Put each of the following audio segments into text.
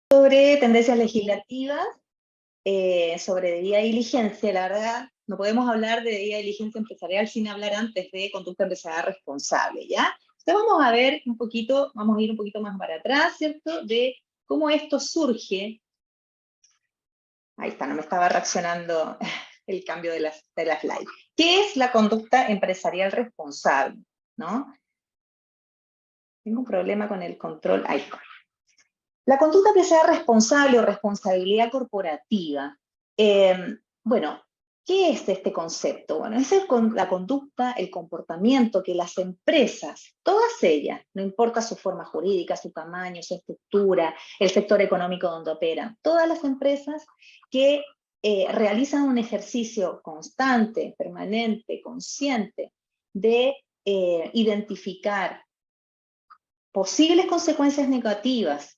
Sobre tendencias legislativas, sobre debida diligencia, la verdad, no podemos hablar de debida diligencia empresarial sin hablar antes de conducta empresarial responsable, ¿ya? Entonces vamos a ver un poquito, vamos a ir un poquito más para atrás, ¿cierto? De cómo esto surge. Ahí está, no me estaba reaccionando el cambio de la slide. ¿Qué es la conducta empresarial responsable? ¿No? Tengo un problema con el control. Ahí está. La conducta empresarial responsable o responsabilidad corporativa. Bueno, ¿qué es este concepto? Bueno, es la conducta, el comportamiento que las empresas, todas ellas, no importa su forma jurídica, su tamaño, su estructura, el sector económico donde operan, todas las empresas que realizan un ejercicio constante, permanente, consciente, de identificar posibles consecuencias negativas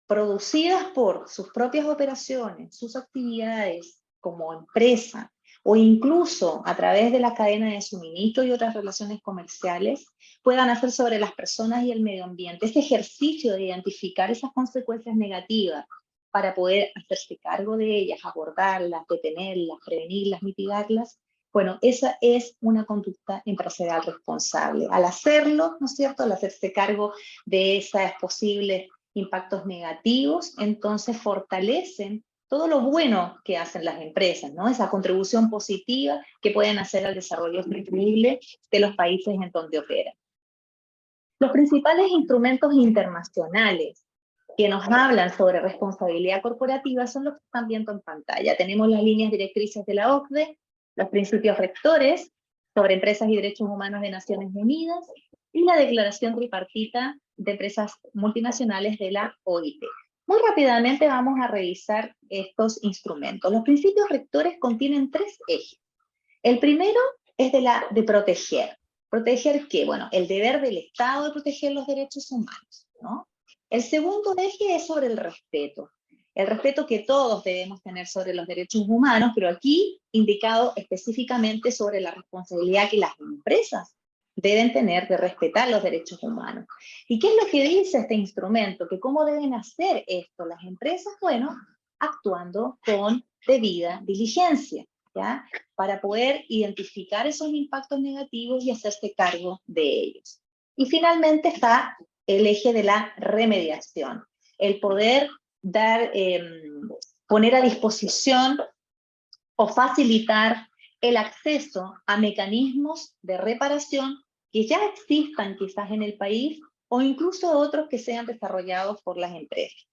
producidas por sus propias operaciones, sus actividades como empresa, o incluso a través de la cadena de suministro y otras relaciones comerciales, puedan hacer sobre las personas y el medio ambiente. Este ejercicio de identificar esas consecuencias negativas para poder hacerse cargo de ellas, abordarlas, detenerlas, prevenirlas, mitigarlas, bueno, esa es una conducta empresarial responsable. Al hacerlo, ¿no es cierto?, al hacerse cargo de esas posibles impactos negativos, entonces fortalecen todo lo bueno que hacen las empresas, ¿no? Esa contribución positiva que pueden hacer al desarrollo sostenible de los países en donde operan. Los principales instrumentos internacionales que nos hablan sobre responsabilidad corporativa son los que están viendo en pantalla. Tenemos las líneas directrices de la OCDE, los principios rectores sobre empresas y derechos humanos de Naciones Unidas, y la declaración tripartita de empresas multinacionales de la OIT. Muy rápidamente vamos a revisar estos instrumentos. Los principios rectores contienen 3 ejes. El primero es de proteger. ¿Proteger qué? Bueno, el deber del Estado de proteger los derechos humanos, ¿no? El segundo eje es sobre el respeto que todos debemos tener sobre los derechos humanos, pero aquí indicado específicamente sobre la responsabilidad que las empresas deben tener de respetar los derechos humanos. ¿Y qué es lo que dice este instrumento? Que cómo deben hacer esto las empresas, bueno, actuando con debida diligencia, ¿ya? Para poder identificar esos impactos negativos y hacerse cargo de ellos. Y finalmente está el eje de la remediación, el poder poner a disposición o facilitar el acceso a mecanismos de reparación que ya existan quizás en el país o incluso otros que sean desarrollados por las empresas.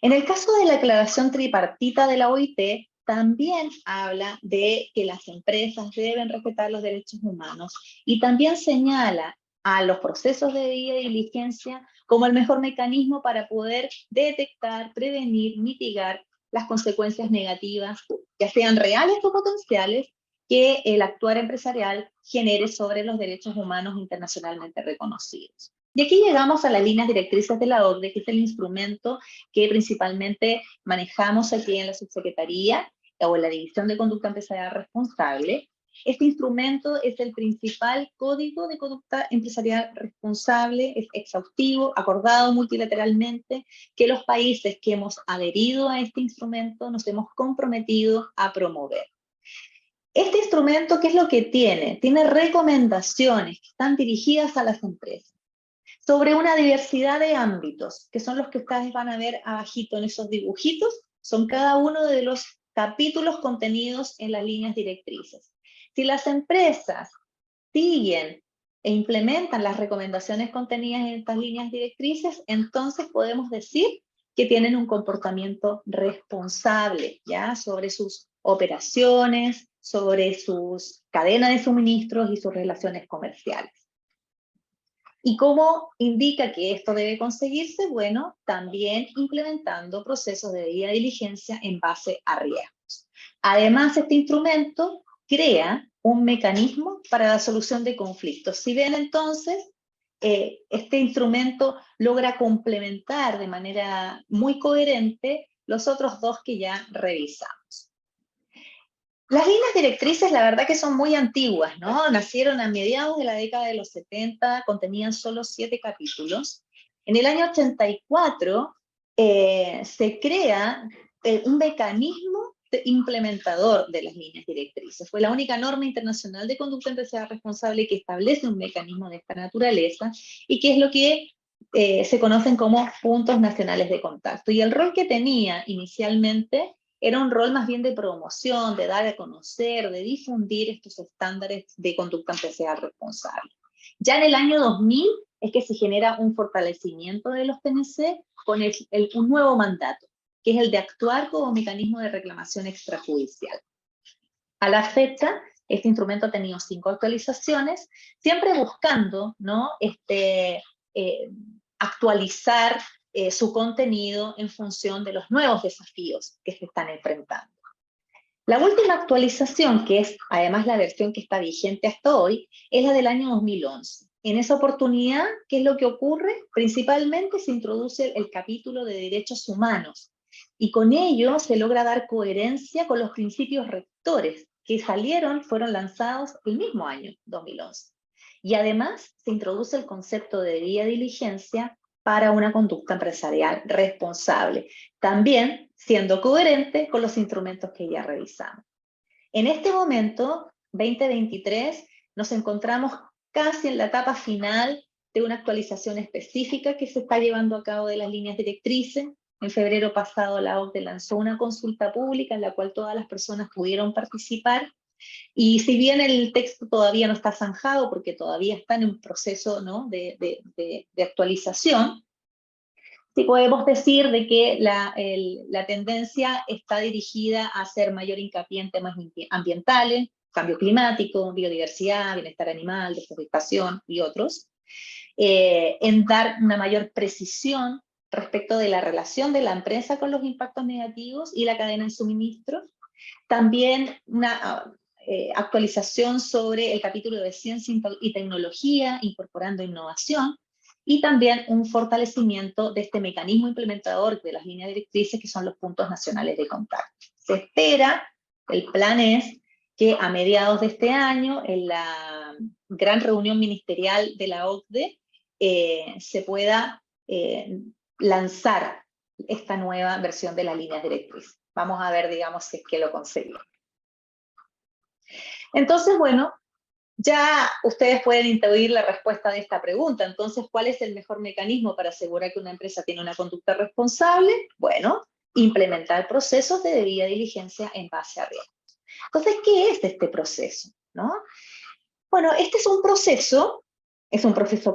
En el caso de la declaración tripartita de la OIT, también habla de que las empresas deben respetar los derechos humanos y también señala a los procesos de debida diligencia como el mejor mecanismo para poder detectar, prevenir, mitigar las consecuencias negativas, ya sean reales o potenciales, que el actuar empresarial genere sobre los derechos humanos internacionalmente reconocidos. Y aquí llegamos a las líneas directrices de la OCDE, que es el instrumento que principalmente manejamos aquí en la subsecretaría o en la División de Conducta Empresarial Responsable. Este instrumento es el principal código de conducta empresarial responsable, es exhaustivo, acordado multilateralmente, que los países que hemos adherido a este instrumento nos hemos comprometido a promover. Este instrumento, ¿qué es lo que tiene? Tiene recomendaciones que están dirigidas a las empresas sobre una diversidad de ámbitos, que son los que ustedes van a ver abajito en esos dibujitos, son cada uno de los capítulos contenidos en las líneas directrices. Si las empresas siguen e implementan las recomendaciones contenidas en estas líneas directrices, entonces podemos decir que tienen un comportamiento responsable, ¿ya? Sobre sus operaciones, sobre sus cadenas de suministros y sus relaciones comerciales. ¿Y cómo indica que esto debe conseguirse? Bueno, también implementando procesos de debida diligencia en base a riesgos. Además, este instrumento crea un mecanismo para la solución de conflictos. Si ven entonces, este instrumento logra complementar de manera muy coherente los otros 2 que ya revisamos. Las líneas directrices, la verdad que son muy antiguas, ¿no? Nacieron a mediados de la década de los 70, contenían solo 7 capítulos. En el año 84 se crea un mecanismo implementador de las líneas directrices. Fue la única norma internacional de conducta empresarial responsable que establece un mecanismo de esta naturaleza y que es lo que se conocen como puntos nacionales de contacto. Y el rol que tenía inicialmente era un rol más bien de promoción, de dar a conocer, de difundir estos estándares de conducta empresarial responsable. Ya en el año 2000 es que se genera un fortalecimiento de los PNC con un nuevo mandato, que es el de actuar como mecanismo de reclamación extrajudicial. A la fecha, este instrumento ha tenido 5 actualizaciones, siempre buscando, ¿no?, actualizar su contenido en función de los nuevos desafíos que se están enfrentando. La última actualización, que es además la versión que está vigente hasta hoy, es la del año 2011. En esa oportunidad, ¿qué es lo que ocurre? Principalmente se introduce el capítulo de derechos humanos, y con ello se logra dar coherencia con los principios rectores que fueron lanzados el mismo año, 2011. Y además se introduce el concepto de debida diligencia para una conducta empresarial responsable, también siendo coherente con los instrumentos que ya revisamos. En este momento, 2023, nos encontramos casi en la etapa final de una actualización específica que se está llevando a cabo de las líneas directrices. En febrero pasado la OCDE lanzó una consulta pública en la cual todas las personas pudieron participar, y si bien el texto todavía no está zanjado porque todavía está en un proceso, ¿no?, de actualización, sí podemos decir de que la tendencia está dirigida a hacer mayor hincapié en temas ambientales, cambio climático, biodiversidad, bienestar animal, deforestación y otros, en dar una mayor precisión respecto de la relación de la empresa con los impactos negativos y la cadena de suministro. También una actualización sobre el capítulo de ciencia y tecnología, incorporando innovación, y también un fortalecimiento de este mecanismo implementador de las líneas directrices, que son los puntos nacionales de contacto. Se espera, el plan es que a mediados de este año, en la gran reunión ministerial de la OCDE, se pueda lanzar esta nueva versión de las líneas directrices. Vamos a ver, digamos, si es que lo conseguimos. Entonces, bueno, ya ustedes pueden intuir la respuesta de esta pregunta. Entonces, ¿cuál es el mejor mecanismo para asegurar que una empresa tiene una conducta responsable? Bueno, implementar procesos de debida diligencia en base a riesgos. Entonces, ¿qué es este proceso, ¿no? Bueno, este es un proceso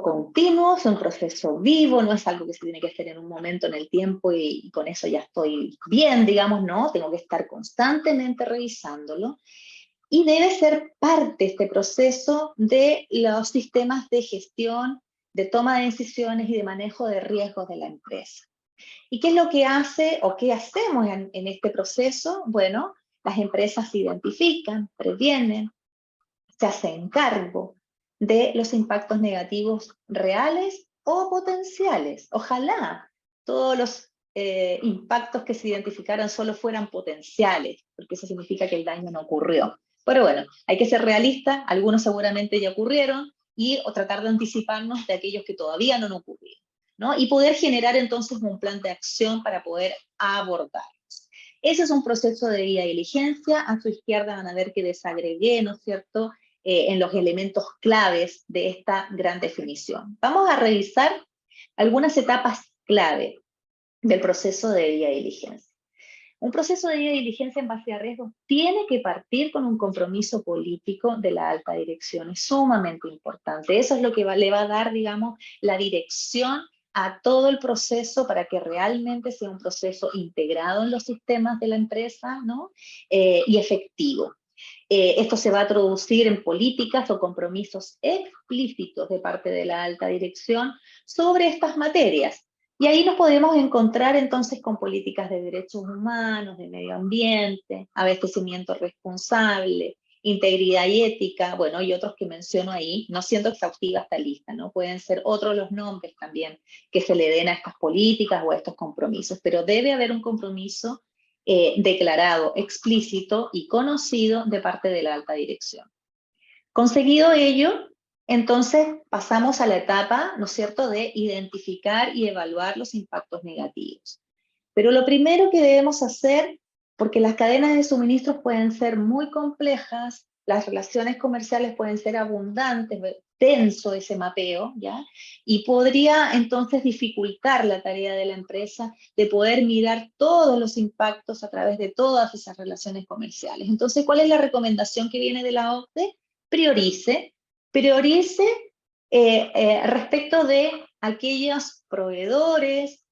continuo, es un proceso vivo, no es algo que se tiene que hacer en un momento en el tiempo y con eso ya estoy bien, digamos, no, tengo que estar constantemente revisándolo. Y debe ser parte este proceso de los sistemas de gestión, de toma de decisiones y de manejo de riesgos de la empresa. ¿Y qué es lo que hace o qué hacemos en este proceso? Bueno, las empresas se identifican, previenen, se hacen cargo de los impactos negativos reales o potenciales. Ojalá todos los impactos que se identificaran solo fueran potenciales, porque eso significa que el daño no ocurrió. Pero bueno, hay que ser realistas, algunos seguramente ya ocurrieron, o tratar de anticiparnos de aquellos que todavía no han ocurrido, ¿no? Y poder generar entonces un plan de acción para poder abordarlos. Ese es un proceso de debida diligencia. A su izquierda van a ver que desagregué, ¿no es cierto?, en los elementos claves de esta gran definición. Vamos a revisar algunas etapas clave del proceso de debida diligencia. Un proceso de debida diligencia en base a riesgos tiene que partir con un compromiso político de la alta dirección. Es sumamente importante. Eso es lo que le va a dar, digamos, la dirección a todo el proceso para que realmente sea un proceso integrado en los sistemas de la empresa, ¿no? Y efectivo. Esto se va a traducir en políticas o compromisos explícitos de parte de la alta dirección sobre estas materias. Y ahí nos podemos encontrar entonces con políticas de derechos humanos, de medio ambiente, abastecimiento responsable, integridad y ética, bueno, y otros que menciono ahí, no siendo exhaustiva esta lista, ¿no? Pueden ser otros los nombres también que se le den a estas políticas o a estos compromisos, pero debe haber un compromiso declarado, explícito y conocido de parte de la alta dirección. Conseguido ello, entonces pasamos a la etapa, ¿no es cierto?, de identificar y evaluar los impactos negativos. Pero lo primero que debemos hacer, porque las cadenas de suministros pueden ser muy complejas, las relaciones comerciales pueden ser abundantes, denso ese mapeo, ¿ya? Y podría entonces dificultar la tarea de la empresa de poder mirar todos los impactos a través de todas esas relaciones comerciales. Entonces, ¿cuál es la recomendación que viene de la OCDE? Priorice respecto de aquellos proveedores,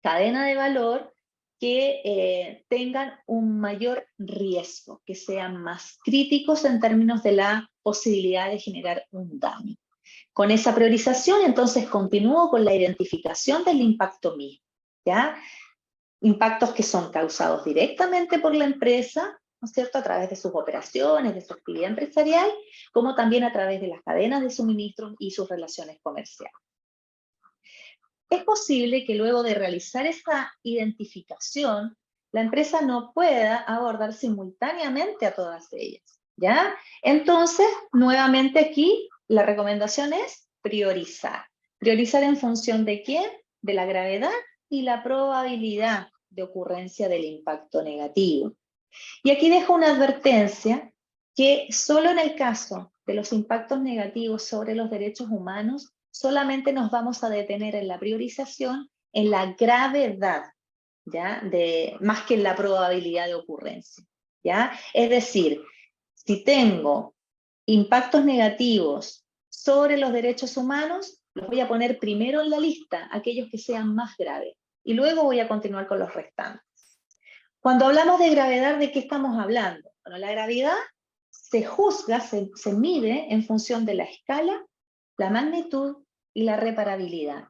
cadena de valor, que tengan un mayor riesgo, que sean más críticos en términos de la posibilidad de generar un daño. Con esa priorización, entonces, continúo con la identificación del impacto mismo, ¿ya? Impactos que son causados directamente por la empresa, ¿no es cierto?, a través de sus operaciones, de su actividad empresarial, como también a través de las cadenas de suministros y sus relaciones comerciales. Es posible que luego de realizar esa identificación, la empresa no pueda abordar simultáneamente a todas ellas, ¿ya? Entonces, nuevamente aquí, la recomendación es priorizar. Priorizar en función de quién, de la gravedad y la probabilidad de ocurrencia del impacto negativo. Y aquí dejo una advertencia que solo en el caso de los impactos negativos sobre los derechos humanos, solamente nos vamos a detener en la priorización, en la gravedad, ¿ya? Más que en la probabilidad de ocurrencia, ¿ya? Es decir, si tengo impactos negativos sobre los derechos humanos, los voy a poner primero en la lista, aquellos que sean más graves, y luego voy a continuar con los restantes. Cuando hablamos de gravedad, ¿de qué estamos hablando? Bueno, la gravedad se juzga, se mide en función de la escala, la magnitud y la reparabilidad.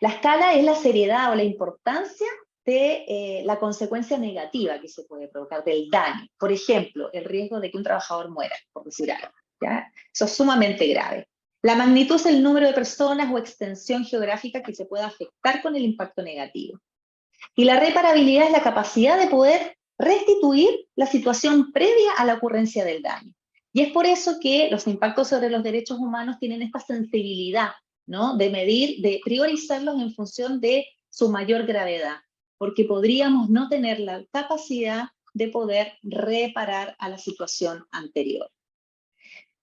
La escala es la seriedad o la importancia de la consecuencia negativa que se puede provocar, del daño. Por ejemplo, el riesgo de que un trabajador muera, por decir algo, ¿ya? Eso es sumamente grave. La magnitud es el número de personas o extensión geográfica que se pueda afectar con el impacto negativo. Y la reparabilidad es la capacidad de poder restituir la situación previa a la ocurrencia del daño. Y es por eso que los impactos sobre los derechos humanos tienen esta sensibilidad, ¿no?, de medir, de priorizarlos en función de su mayor gravedad, porque podríamos no tener la capacidad de poder reparar a la situación anterior.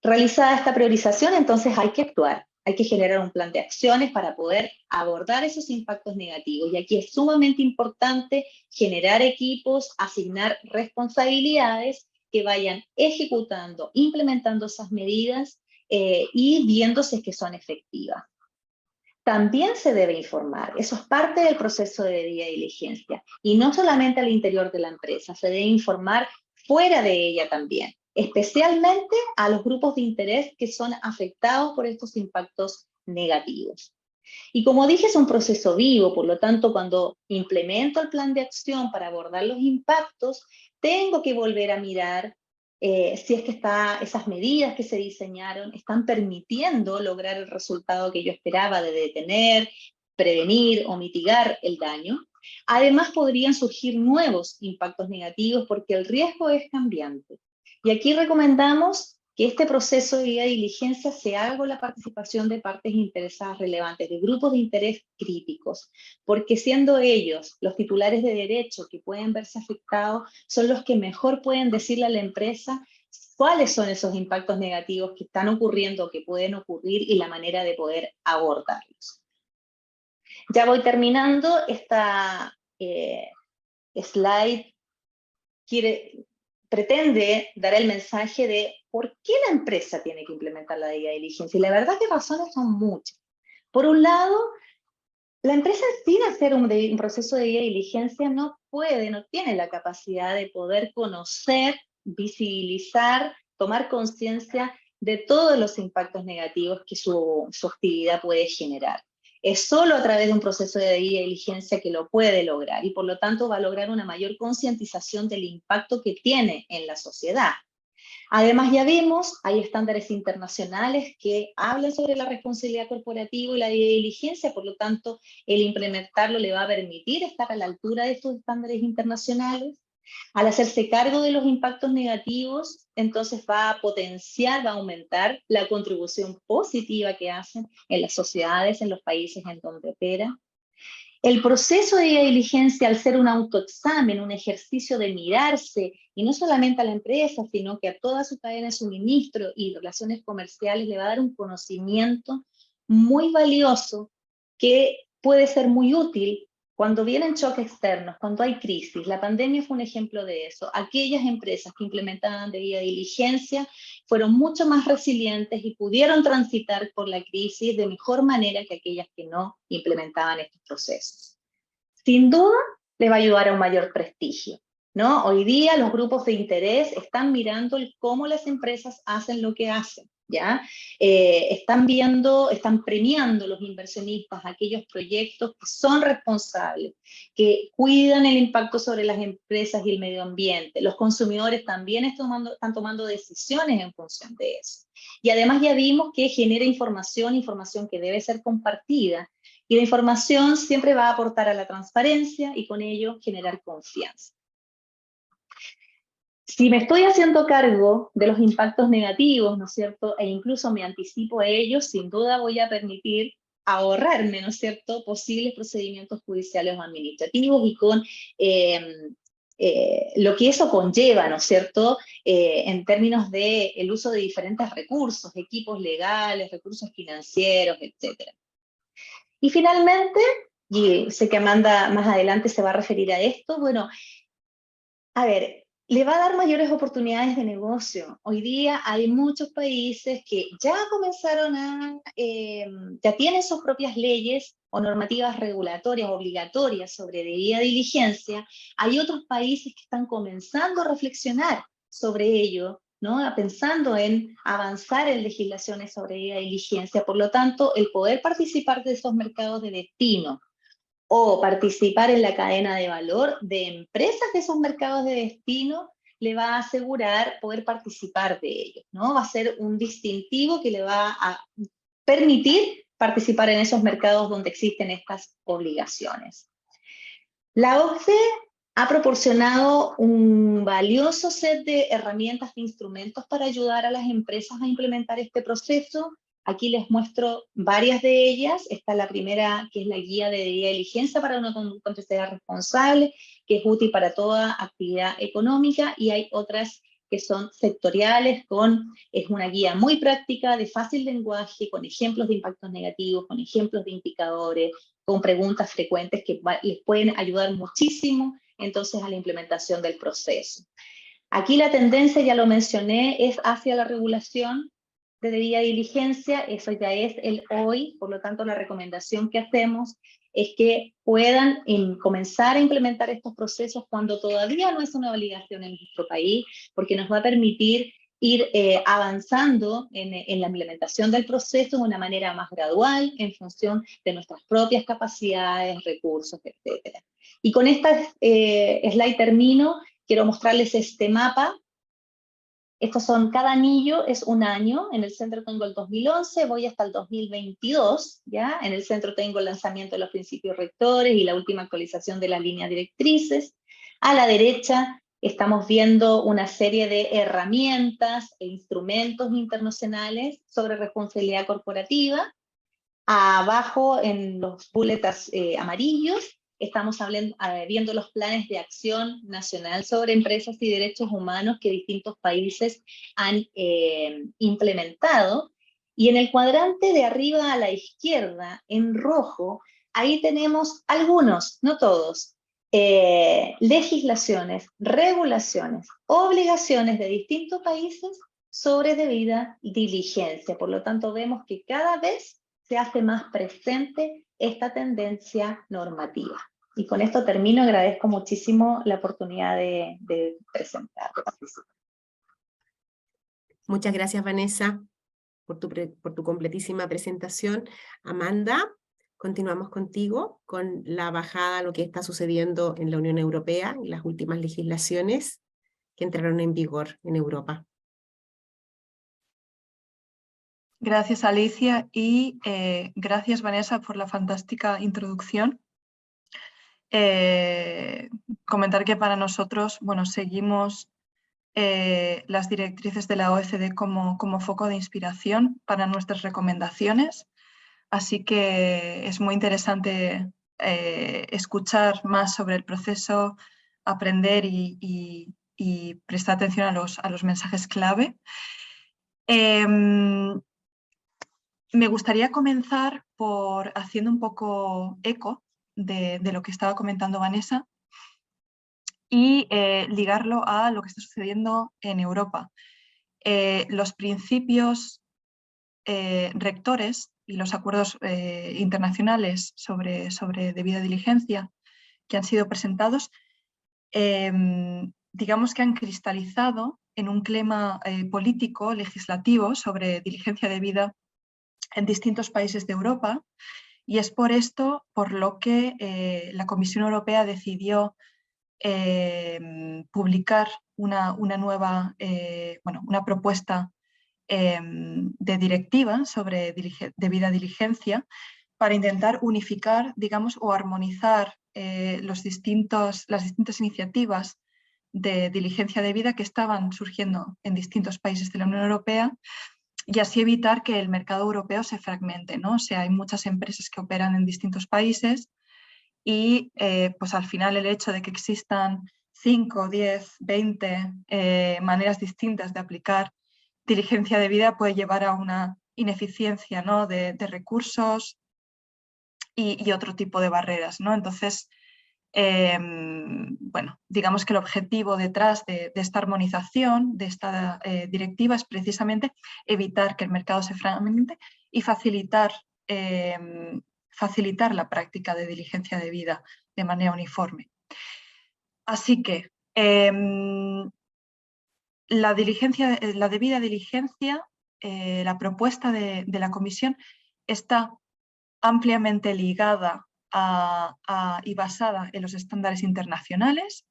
Realizada esta priorización, entonces hay que actuar. Hay que generar un plan de acciones para poder abordar esos impactos negativos. Y aquí es sumamente importante generar equipos, asignar responsabilidades que vayan ejecutando, implementando esas medidas y viendo si es que son efectivas. También se debe informar, eso es parte del proceso de debida diligencia, y no solamente al interior de la empresa, se debe informar fuera de ella también, especialmente a los grupos de interés que son afectados por estos impactos negativos. Y como dije, es un proceso vivo, por lo tanto, cuando implemento el plan de acción para abordar los impactos, tengo que volver a mirar si es que esas medidas que se diseñaron están permitiendo lograr el resultado que yo esperaba de detener, prevenir o mitigar el daño. Además, podrían surgir nuevos impactos negativos porque el riesgo es cambiante. Y aquí recomendamos que este proceso de debida diligencia se haga con la participación de partes interesadas relevantes, de grupos de interés críticos, porque siendo ellos los titulares de derecho que pueden verse afectados, son los que mejor pueden decirle a la empresa cuáles son esos impactos negativos que están ocurriendo, que pueden ocurrir y la manera de poder abordarlos. Ya voy terminando. Esta slide pretende dar el mensaje de por qué la empresa tiene que implementar la debida diligencia. Y la verdad que razones son muchas. Por un lado, la empresa sin hacer un proceso de debida diligencia no tiene la capacidad de poder conocer, visibilizar, tomar conciencia de todos los impactos negativos que su actividad puede generar. Es solo a través de un proceso de debida diligencia que lo puede lograr, y por lo tanto va a lograr una mayor concientización del impacto que tiene en la sociedad. Además, ya vimos, hay estándares internacionales que hablan sobre la responsabilidad corporativa y la debida diligencia, por lo tanto, el implementarlo le va a permitir estar a la altura de estos estándares internacionales. Al hacerse cargo de los impactos negativos, entonces va a potenciar, va a aumentar la contribución positiva que hacen en las sociedades, en los países en donde opera. El proceso de due diligencia, al ser un autoexamen, un ejercicio de mirarse, y no solamente a la empresa, sino que a toda su cadena de suministro y relaciones comerciales, le va a dar un conocimiento muy valioso que puede ser muy útil cuando vienen choques externos, cuando hay crisis. La pandemia fue un ejemplo de eso. Aquellas empresas que implementaban debida diligencia fueron mucho más resilientes y pudieron transitar por la crisis de mejor manera que aquellas que no implementaban estos procesos. Sin duda, les va a ayudar a un mayor prestigio, ¿no? Hoy día los grupos de interés están mirando cómo las empresas hacen lo que hacen, ¿ya? Están premiando los inversionistas aquellos proyectos que son responsables, que cuidan el impacto sobre las empresas y el medio ambiente. Los consumidores también están tomando decisiones en función de eso. Y además ya vimos que genera información que debe ser compartida. Y la información siempre va a aportar a la transparencia y con ello generar confianza. Si me estoy haciendo cargo de los impactos negativos, ¿no es cierto?, e incluso me anticipo a ellos, sin duda voy a permitir ahorrarme, ¿no es cierto?, posibles procedimientos judiciales o administrativos y con lo que eso conlleva, ¿no es cierto?, en términos del uso de diferentes recursos, equipos legales, recursos financieros, etc. Y finalmente, y sé que Amanda más adelante se va a referir a esto, bueno, a ver, le va a dar mayores oportunidades de negocio. Hoy día hay muchos países que ya comenzaron ya tienen sus propias leyes o normativas regulatorias obligatorias sobre debida diligencia. Hay otros países que están comenzando a reflexionar sobre ello, ¿no? Pensando en avanzar en legislaciones sobre debida diligencia. Por lo tanto, el poder participar de esos mercados de destino o participar en la cadena de valor de empresas de esos mercados de destino le va a asegurar poder participar de ellos, ¿no? Va a ser un distintivo que le va a permitir participar en esos mercados donde existen estas obligaciones. La OCDE ha proporcionado un valioso set de herramientas e instrumentos para ayudar a las empresas a implementar este proceso. Aquí les muestro varias de ellas. Está la primera, que es la guía de debida diligencia para una contabilidad responsable, que es útil para toda actividad económica, y hay otras que son sectoriales, es una guía muy práctica, de fácil lenguaje, con ejemplos de impactos negativos, con ejemplos de indicadores, con preguntas frecuentes que les pueden ayudar muchísimo entonces a la implementación del proceso. Aquí la tendencia, ya lo mencioné, es hacia la regulación de debida diligencia. Eso ya es el hoy, por lo tanto la recomendación que hacemos es que puedan comenzar a implementar estos procesos cuando todavía no es una obligación en nuestro país, porque nos va a permitir ir avanzando en la implementación del proceso de una manera más gradual, en función de nuestras propias capacidades, recursos, etc. Y con esta slide termino. Quiero mostrarles este mapa. Estos son, cada anillo es un año. En el centro tengo el 2011, voy hasta el 2022, ¿ya? En el centro tengo el lanzamiento de los principios rectores y la última actualización de las líneas directrices. A la derecha estamos viendo una serie de herramientas e instrumentos internacionales sobre responsabilidad corporativa. Abajo, en los bullets amarillos, estamos viendo los planes de acción nacional sobre empresas y derechos humanos que distintos países han implementado. Y en el cuadrante de arriba a la izquierda, en rojo, ahí tenemos algunos, no todos, legislaciones, regulaciones, obligaciones de distintos países sobre debida diligencia. Por lo tanto, vemos que cada vez se hace más presente esta tendencia normativa. Y con esto termino. Agradezco muchísimo la oportunidad de presentar. Muchas gracias, Vanessa, por tu completísima presentación. Amanda, continuamos contigo con la bajada a lo que está sucediendo en la Unión Europea y las últimas legislaciones que entraron en vigor en Europa. Gracias, Alicia, y gracias, Vanessa, por la fantástica introducción. Comentar que para nosotros, bueno, seguimos las directrices de la OECD como foco de inspiración para nuestras recomendaciones, así que es muy interesante escuchar más sobre el proceso, aprender y prestar atención a los mensajes clave. Me gustaría comenzar por haciendo un poco eco de lo que estaba comentando Vanessa y ligarlo a lo que está sucediendo en Europa. Los principios rectores y los acuerdos internacionales sobre debida diligencia que han sido presentados, digamos que han cristalizado en un clima político, legislativo sobre diligencia debida en distintos países de Europa, y es por esto por lo que la Comisión Europea decidió publicar una nueva, una propuesta de directiva sobre debida diligencia para intentar unificar, digamos, o armonizar las distintas iniciativas de diligencia debida que estaban surgiendo en distintos países de la Unión Europea, y así evitar que el mercado europeo se fragmente, ¿no? O sea, hay muchas empresas que operan en distintos países y pues al final el hecho de que existan 5, 10, 20 maneras distintas de aplicar diligencia debida puede llevar a una ineficiencia, ¿no? de recursos y otro tipo de barreras, ¿no? Entonces, bueno, digamos que el objetivo detrás de esta armonización, de esta directiva, es precisamente evitar que el mercado se fragmente y facilitar la práctica de diligencia debida de manera uniforme. Así que la debida diligencia, la propuesta de la Comisión está ampliamente ligada y basada en los estándares internacionales,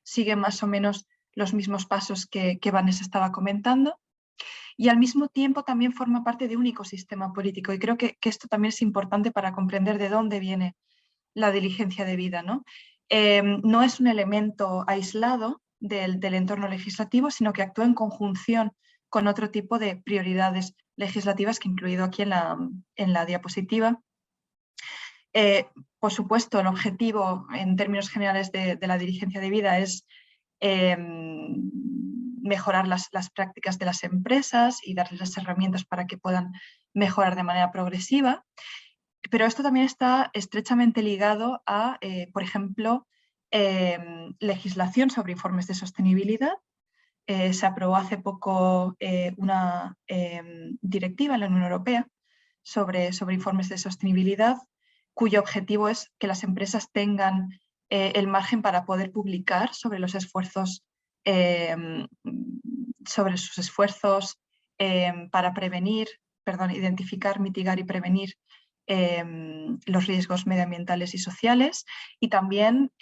sigue más o menos los mismos pasos que Vanessa estaba comentando, y al mismo tiempo también forma parte de un ecosistema político, y creo que esto también es importante para comprender de dónde viene la diligencia debida, ¿no? No es un elemento aislado del entorno legislativo, sino que actúa en conjunción con otro tipo de prioridades legislativas que he incluido aquí en la diapositiva. Por supuesto, el objetivo en términos generales de la diligencia debida es mejorar las prácticas de las empresas y darles las herramientas para que puedan mejorar de manera progresiva, pero esto también está estrechamente ligado a, por ejemplo, legislación sobre informes de sostenibilidad. Se aprobó hace poco una directiva en la Unión Europea sobre informes de sostenibilidad, cuyo objetivo es que las empresas tengan el margen para poder publicar sobre los esfuerzos, sobre sus esfuerzos para identificar, mitigar y prevenir los riesgos medioambientales y sociales, y también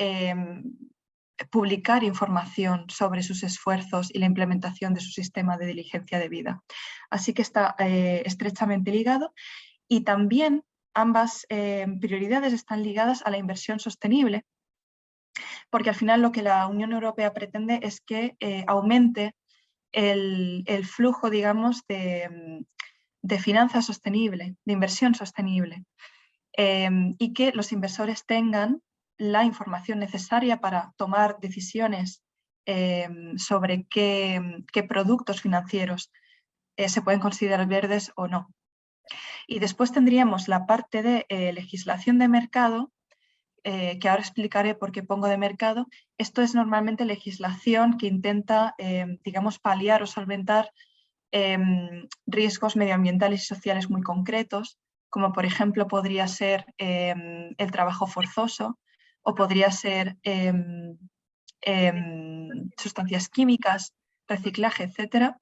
publicar información sobre sus esfuerzos y la implementación de su sistema de diligencia debida. Así que está estrechamente ligado, y también ambas prioridades están ligadas a la inversión sostenible, porque al final lo que la Unión Europea pretende es que aumente el flujo, digamos, de finanza sostenible, de inversión sostenible, y que los inversores tengan la información necesaria para tomar decisiones sobre qué productos financieros se pueden considerar verdes o no. Y después tendríamos la parte de legislación de mercado, que ahora explicaré por qué pongo de mercado. Esto es normalmente legislación que intenta, digamos, paliar o solventar riesgos medioambientales y sociales muy concretos, como por ejemplo podría ser el trabajo forzoso, o podría ser sustancias químicas, reciclaje, etc.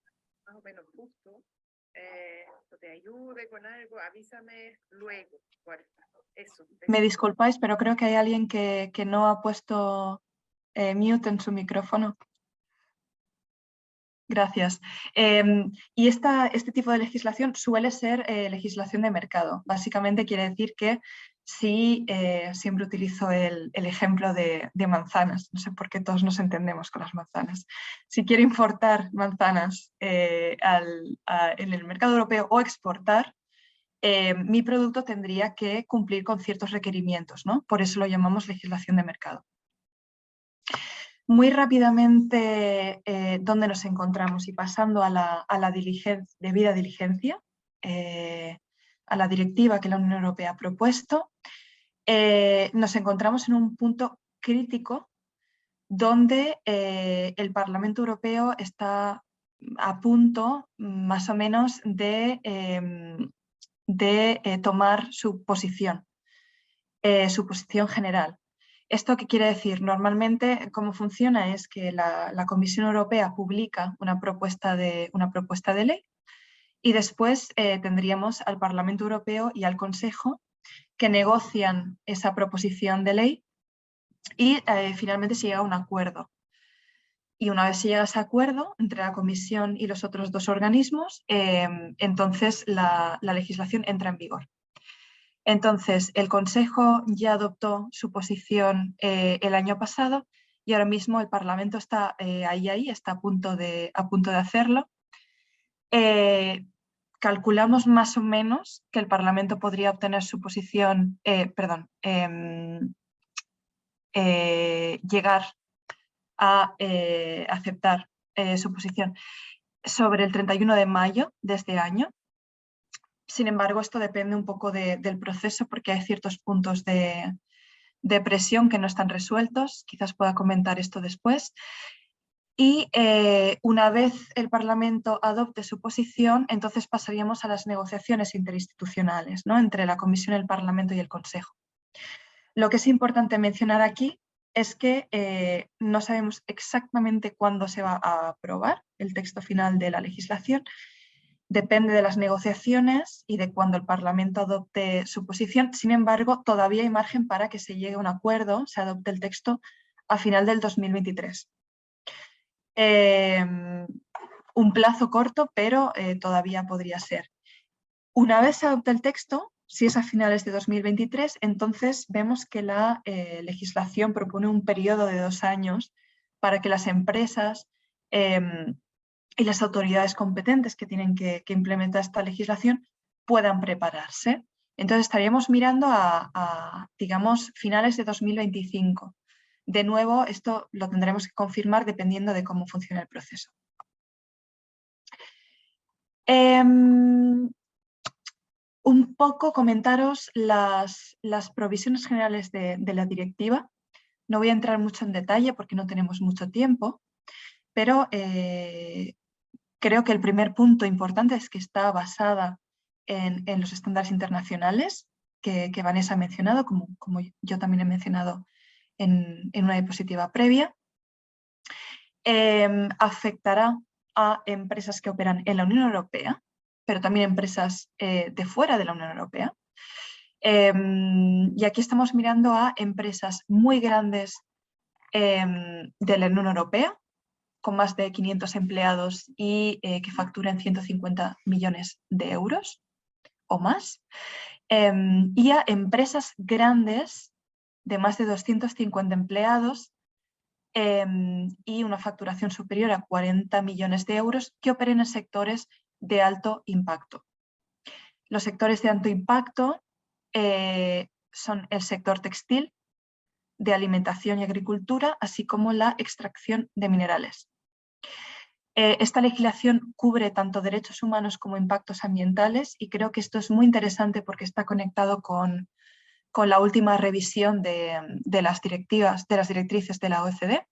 Más o menos justo, te ayude con algo, avísame luego. Eso. Me disculpáis, pero creo que hay alguien que no ha puesto mute en su micrófono. Gracias. Y este tipo de legislación suele ser legislación de mercado. Básicamente quiere decir que si siempre utilizo el ejemplo de manzanas, no sé por qué todos nos entendemos con las manzanas. Si quiero importar manzanas en el mercado europeo o exportar, mi producto tendría que cumplir con ciertos requerimientos, ¿no? Por eso lo llamamos legislación de mercado. Muy rápidamente, ¿dónde nos encontramos? Y pasando a la debida diligencia, a la directiva que la Unión Europea ha propuesto, nos encontramos en un punto crítico donde el Parlamento Europeo está a punto, más o menos, de tomar su posición general. ¿Esto qué quiere decir? Normalmente, cómo funciona es que la Comisión Europea publica una propuesta de ley y después tendríamos al Parlamento Europeo y al Consejo que negocian esa proposición de ley y finalmente se llega a un acuerdo. Y una vez se llega a ese acuerdo entre la Comisión y los otros dos organismos, entonces la legislación entra en vigor. Entonces, el Consejo ya adoptó su posición el año pasado y ahora mismo el Parlamento está ahí, está a punto de hacerlo. Calculamos más o menos que el Parlamento podría obtener su posición, llegar a aceptar su posición sobre el 31 de mayo de este año. Sin embargo, esto depende un poco del proceso porque hay ciertos puntos de presión que no están resueltos. Quizás pueda comentar esto después. Y una vez el Parlamento adopte su posición, entonces pasaríamos a las negociaciones interinstitucionales, ¿no? Entre la Comisión, el Parlamento y el Consejo. Lo que es importante mencionar aquí es que no sabemos exactamente cuándo se va a aprobar el texto final de la legislación. Depende de las negociaciones y de cuándo el Parlamento adopte su posición. Sin embargo, todavía hay margen para que se llegue a un acuerdo, se adopte el texto a final del 2023. Un plazo corto, pero todavía podría ser. Una vez se adopte el texto, si es a finales de 2023, entonces vemos que la legislación propone un periodo de 2 años para que las empresas y las autoridades competentes que tienen que implementar esta legislación puedan prepararse. Entonces estaríamos mirando a, digamos, finales de 2025. De nuevo, esto lo tendremos que confirmar dependiendo de cómo funcione el proceso. Un poco comentaros las provisiones generales de la directiva. No voy a entrar mucho en detalle porque no tenemos mucho tiempo, pero creo que el primer punto importante es que está basada en los estándares internacionales que Vanessa ha mencionado, como yo también he mencionado en una diapositiva previa. Afectará a empresas que operan en la Unión Europea, pero también empresas de fuera de la Unión Europea. Y aquí estamos mirando a empresas muy grandes de la Unión Europea, con más de 500 empleados y que facturan 150 millones de euros o más, y a empresas grandes de más de 250 empleados y una facturación superior a 40 millones de euros que operen en sectores de alto impacto. Los sectores de alto impacto son el sector textil, de alimentación y agricultura, así como la extracción de minerales. Esta legislación cubre tanto derechos humanos como impactos ambientales y creo que esto es muy interesante porque está conectado con la última revisión de las directrices de la OECD,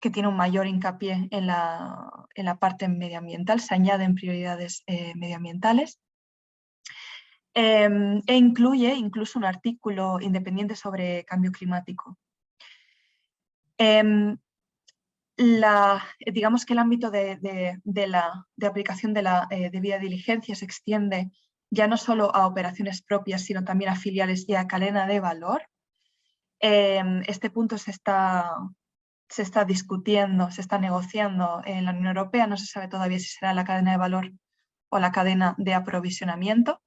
que tiene un mayor hincapié en la parte medioambiental, se añaden prioridades medioambientales. E incluye incluso un artículo independiente sobre cambio climático. Digamos que el ámbito de aplicación de la debida diligencia se extiende ya no solo a operaciones propias, sino también a filiales y a cadena de valor. Este punto se está discutiendo, se está negociando en la Unión Europea. No se sabe todavía si será la cadena de valor o la cadena de aprovisionamiento.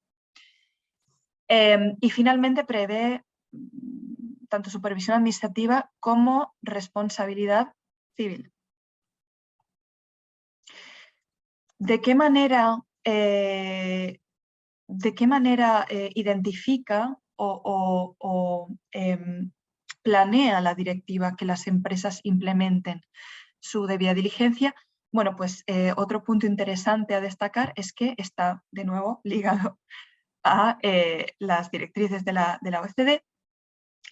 Y finalmente prevé tanto supervisión administrativa como responsabilidad civil. ¿De qué manera de qué manera identifica planea la directiva que las empresas implementen su debida diligencia. Bueno, pues otro punto interesante a destacar es que está de nuevo ligado a las directrices de la OECD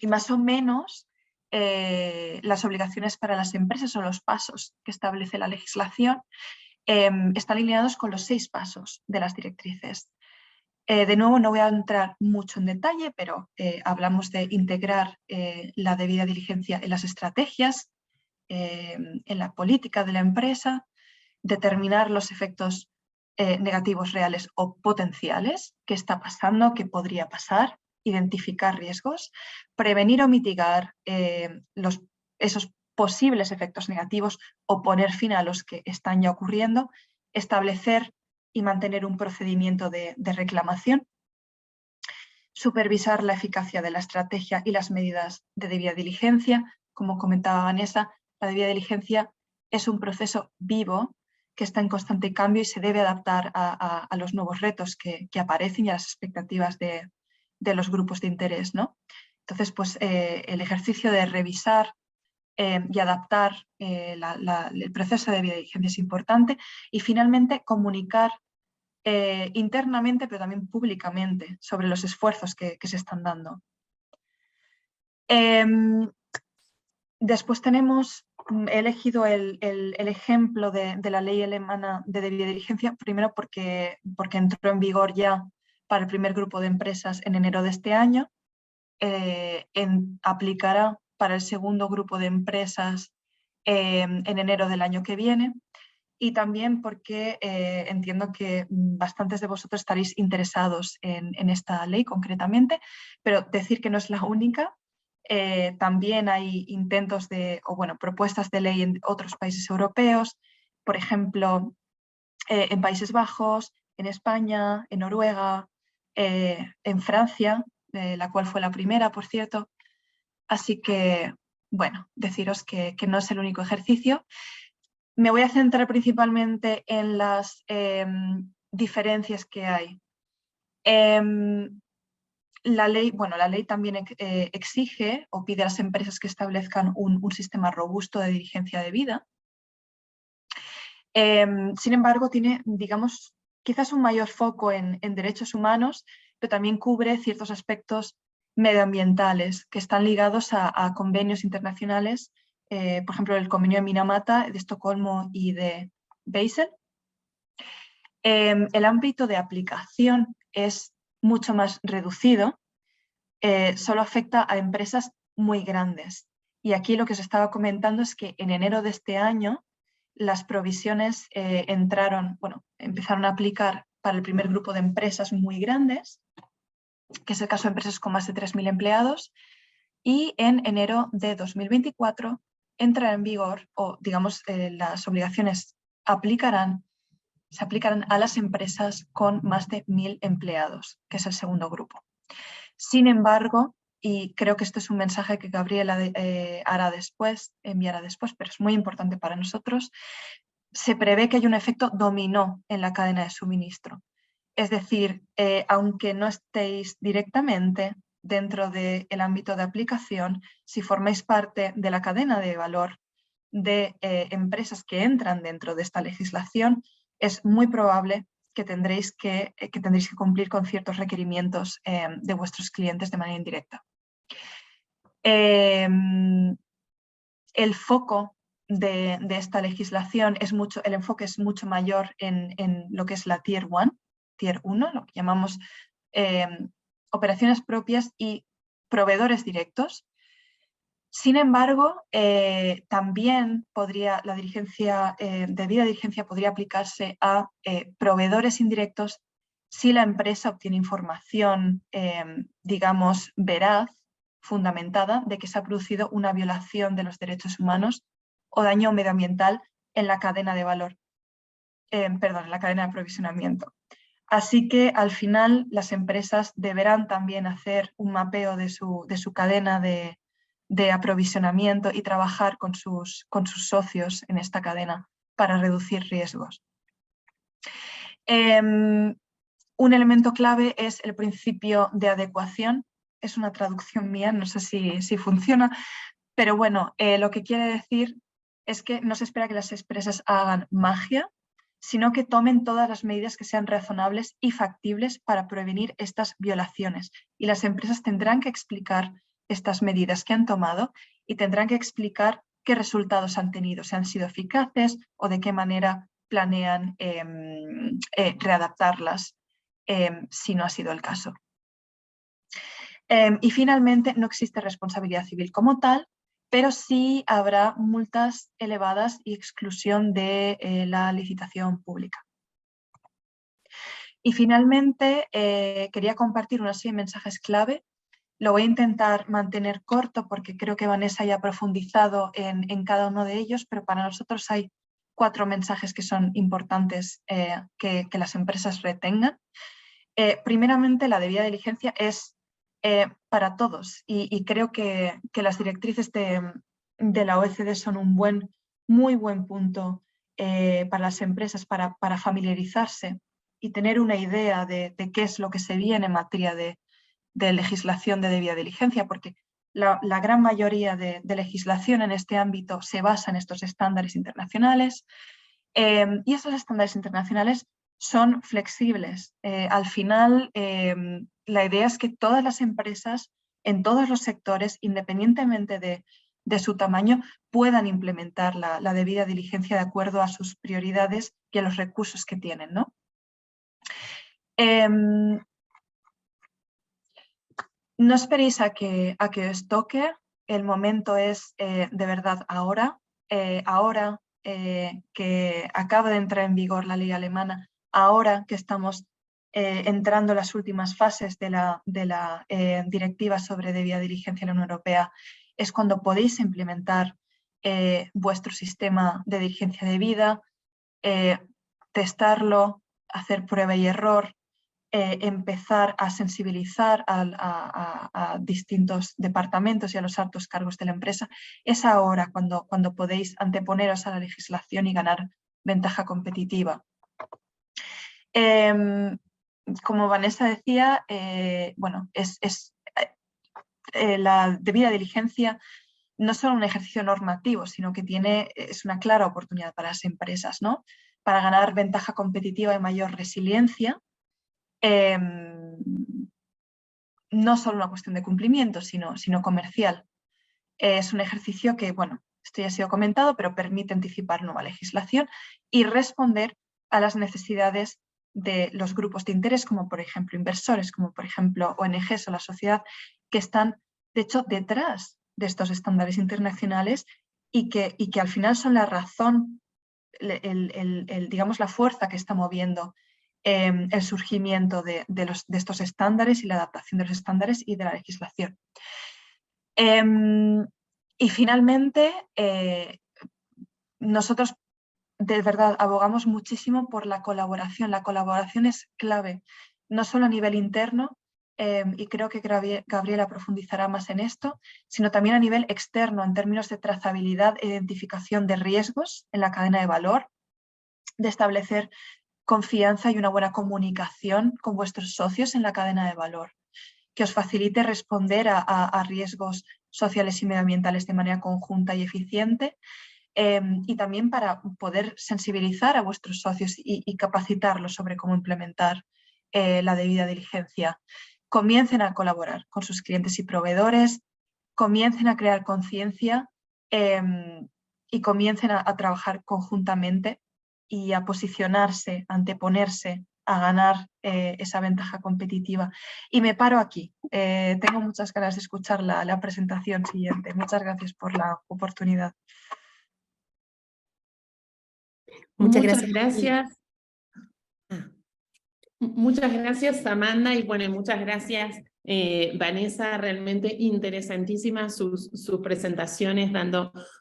y más o menos las obligaciones para las empresas o los pasos que establece la legislación están alineados con los 6 pasos de las directrices. De nuevo, no voy a entrar mucho en detalle, pero hablamos de integrar la debida diligencia en las estrategias, en la política de la empresa, determinar los efectos negativos reales o potenciales, qué está pasando, qué podría pasar, identificar riesgos, prevenir o mitigar esos posibles efectos negativos o poner fin a los que están ya ocurriendo, establecer y mantener un procedimiento de reclamación, supervisar la eficacia de la estrategia y las medidas de debida diligencia. Como comentaba Vanessa, la debida diligencia es un proceso vivo que está en constante cambio y se debe adaptar a los nuevos retos que aparecen y a las expectativas de los grupos de interés, ¿no? Entonces, pues el ejercicio de revisar y adaptar el proceso de debida diligencia es importante. Y finalmente, comunicar internamente, pero también públicamente, sobre los esfuerzos que se están dando. Después he elegido el ejemplo de la ley alemana de debida diligencia, primero porque entró en vigor ya para el primer grupo de empresas en enero de este año, aplicará para el segundo grupo de empresas en enero del año que viene, y también porque entiendo que bastantes de vosotros estaréis interesados en esta ley concretamente, pero decir que no es la única. También hay intentos propuestas de ley en otros países europeos, por ejemplo, en Países Bajos, en España, en Noruega, en Francia, la cual fue la primera, por cierto. Así que, bueno, deciros que no es el único ejercicio. Me voy a centrar principalmente en las diferencias que hay. La ley también exige o pide a las empresas que establezcan un sistema robusto de diligencia debida. Sin embargo, tiene, digamos, quizás un mayor foco en derechos humanos, pero también cubre ciertos aspectos medioambientales que están ligados a convenios internacionales, por ejemplo, el convenio de Minamata, de Estocolmo y de Basel. El ámbito de aplicación es mucho más reducido, solo afecta a empresas muy grandes. Y aquí lo que os estaba comentando es que en enero de este año las provisiones empezaron a aplicar para el primer grupo de empresas muy grandes, que es el caso de empresas con más de 3.000 empleados, y en enero de 2024 entrará en vigor, o digamos, las obligaciones se aplicarán a las empresas con más de 1.000 empleados, que es el segundo grupo. Sin embargo, y creo que esto es un mensaje que Gabriela enviará después, pero es muy importante para nosotros, se prevé que hay un efecto dominó en la cadena de suministro. Es decir, aunque no estéis directamente dentro del ámbito de aplicación, si formáis parte de la cadena de valor de empresas que entran dentro de esta legislación, es muy probable que tendréis que cumplir con ciertos requerimientos de vuestros clientes de manera indirecta. El foco de esta legislación el enfoque es mucho mayor en lo que es la Tier 1, lo que llamamos operaciones propias y proveedores directos. Sin embargo, también la debida diligencia podría aplicarse a proveedores indirectos si la empresa obtiene información, digamos, veraz, fundamentada, de que se ha producido una violación de los derechos humanos o daño medioambiental en la cadena de valor, en la cadena de aprovisionamiento. Así que al final las empresas deberán también hacer un mapeo de su cadena de aprovisionamiento y trabajar con sus socios en esta cadena para reducir riesgos. Un elemento clave es el principio de adecuación. Es una traducción mía, no sé si funciona, pero bueno, lo que quiere decir es que no se espera que las empresas hagan magia, sino que tomen todas las medidas que sean razonables y factibles para prevenir estas violaciones. Y las empresas tendrán que explicar estas medidas que han tomado y tendrán que explicar qué resultados han tenido, si han sido eficaces o de qué manera planean readaptarlas si no ha sido el caso. Y finalmente, no existe responsabilidad civil como tal, pero sí habrá multas elevadas y exclusión de la licitación pública. Y finalmente, quería compartir una serie de mensajes clave. Lo voy a intentar mantener corto porque creo que Vanessa ya ha profundizado en cada uno de ellos, pero para nosotros hay 4 mensajes que son importantes que las empresas retengan. Primeramente, la debida diligencia es para todos y creo que las directrices de la OECD son un muy buen punto para las empresas para familiarizarse y tener una idea de qué es lo que se viene en materia de legislación de debida diligencia, porque la gran mayoría de legislación en este ámbito se basa en estos estándares internacionales y esos estándares internacionales son flexibles. Al final, la idea es que todas las empresas en todos los sectores, independientemente de su tamaño, puedan implementar la debida diligencia de acuerdo a sus prioridades y a los recursos que tienen, ¿no? No esperéis a que os toque, el momento es de verdad ahora. Ahora que acaba de entrar en vigor la ley alemana, ahora que estamos entrando en las últimas fases de la directiva sobre debida diligencia en la Unión Europea, es cuando podéis implementar vuestro sistema de diligencia debida, testarlo, hacer prueba y error, empezar a sensibilizar a distintos departamentos y a los altos cargos de la empresa. Es ahora cuando podéis anteponeros a la legislación y ganar ventaja competitiva. Como Vanessa decía, bueno, la debida diligencia no es solo un ejercicio normativo, sino que es una clara oportunidad para las empresas, ¿no? Para ganar ventaja competitiva y mayor resiliencia. No solo una cuestión de cumplimiento, sino comercial. Es un ejercicio que, bueno, esto ya ha sido comentado, pero permite anticipar nueva legislación y responder a las necesidades de los grupos de interés, como por ejemplo inversores, como por ejemplo ONGs o la sociedad, que están, de hecho, detrás de estos estándares internacionales y que al final son la razón, digamos, la fuerza que está moviendo el surgimiento de estos estándares y la adaptación de los estándares y de la legislación. Y finalmente, nosotros de verdad abogamos muchísimo por la colaboración. La colaboración es clave, no solo a nivel interno, y creo que Gabriela profundizará más en esto, sino también a nivel externo, en términos de trazabilidad e identificación de riesgos en la cadena de valor, de establecer confianza y una buena comunicación con vuestros socios en la cadena de valor, que os facilite responder a riesgos sociales y medioambientales de manera conjunta y eficiente, y también para poder sensibilizar a vuestros socios y capacitarlos sobre cómo implementar la debida diligencia. Comiencen a colaborar con sus clientes y proveedores, comiencen a crear conciencia y comiencen a trabajar conjuntamente y a posicionarse, anteponerse a ganar esa ventaja competitiva. Y me paro aquí. Tengo muchas ganas de escuchar la presentación siguiente. Muchas gracias por la oportunidad. Muchas Muchas gracias. gracias. Muchas gracias, Amanda, y bueno, muchas gracias, Vanessa, realmente interesantísimas sus presentaciones,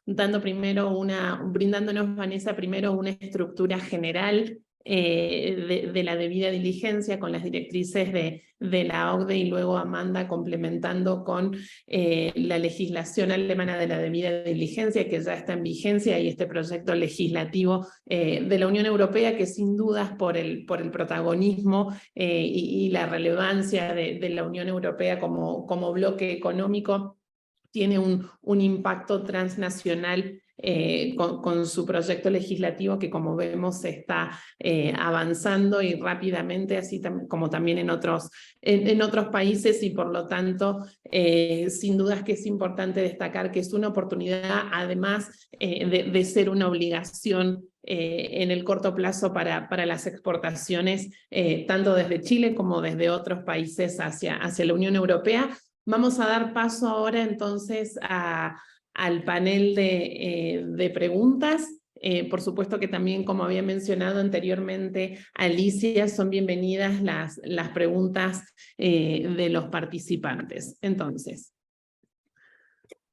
brindándonos, Vanessa, primero una estructura general de la debida diligencia con las directrices de la OCDE, y luego Amanda complementando con la legislación alemana de la debida diligencia, que ya está en vigencia, y este proyecto legislativo de la Unión Europea, que sin dudas por el protagonismo y la relevancia de la Unión Europea como bloque económico, tiene un impacto transnacional con su proyecto legislativo, que como vemos está avanzando y rápidamente, así como también en otros países, y por lo tanto sin dudas que es importante destacar que es una oportunidad, además de ser una obligación en el corto plazo para las exportaciones, tanto desde Chile como desde otros países hacia la Unión Europea. Vamos a dar paso ahora entonces al panel de preguntas. Por supuesto que también, como había mencionado anteriormente Alicia, son bienvenidas las preguntas de los participantes. Entonces,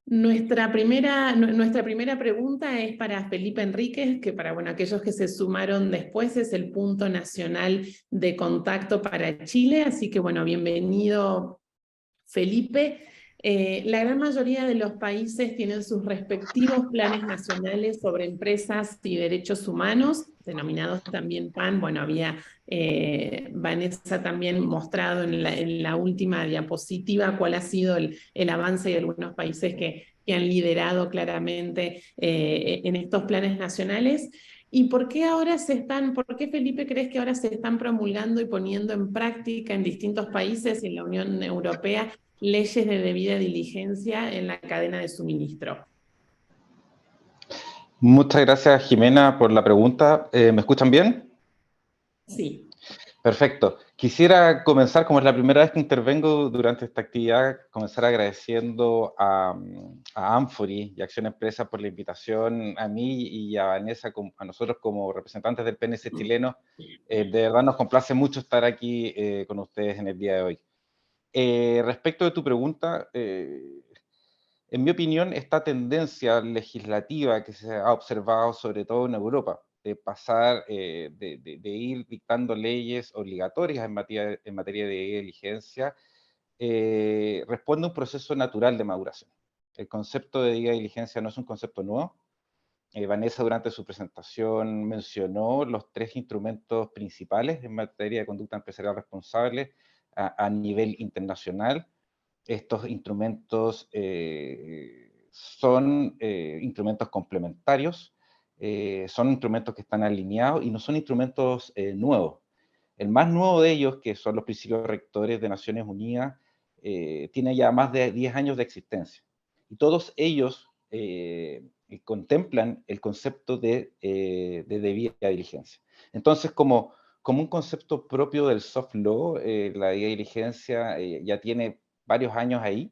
nuestra primera pregunta es para Felipe Enríquez, que para aquellos que se sumaron después es el punto nacional de contacto para Chile. Así que bienvenido, Felipe. La gran mayoría de los países tienen sus respectivos planes nacionales sobre empresas y derechos humanos, denominados también PAN. Había Vanessa también mostrado en la última diapositiva cuál ha sido el avance de algunos países que han liderado claramente en estos planes nacionales. ¿Y por qué Felipe, crees que ahora se están promulgando y poniendo en práctica en distintos países y en la Unión Europea leyes de debida diligencia en la cadena de suministro? Muchas gracias, Jimena, por la pregunta. ¿Me escuchan bien? Sí. Perfecto. Quisiera comenzar, como es la primera vez que intervengo durante esta actividad, comenzar agradeciendo a Amfori y Acción Empresa por la invitación a mí y a Vanessa, a nosotros como representantes del PNC chileno. De verdad nos complace mucho estar aquí con ustedes en el día de hoy. Respecto de tu pregunta, en mi opinión, esta tendencia legislativa que se ha observado sobre todo en Europa, de pasar, de ir dictando leyes obligatorias en materia de diligencia, responde a un proceso natural de maduración. El concepto de diligencia no es un concepto nuevo. Vanessa durante su presentación mencionó los 3 instrumentos principales en materia de conducta empresarial responsable a nivel internacional. Estos instrumentos son instrumentos complementarios, son instrumentos que están alineados y no son instrumentos nuevos. El más nuevo de ellos, que son los principios rectores de Naciones Unidas, tiene ya más de 10 años de existencia. Y todos ellos contemplan el concepto de debida diligencia. Entonces, como un concepto propio del soft law, la debida diligencia ya tiene varios años ahí,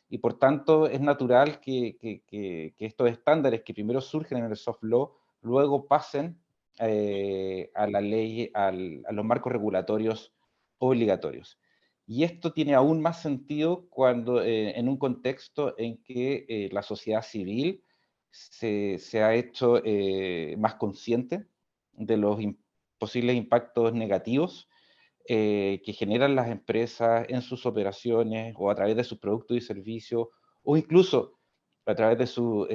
y por tanto es natural que estos estándares que primero surgen en el soft law, luego pasen a la ley, a los marcos regulatorios obligatorios. Y esto tiene aún más sentido cuando en un contexto en que la sociedad civil se ha hecho más consciente de los posibles impactos negativos que generan las empresas en sus operaciones o a través de sus productos y servicios, o incluso a través de sus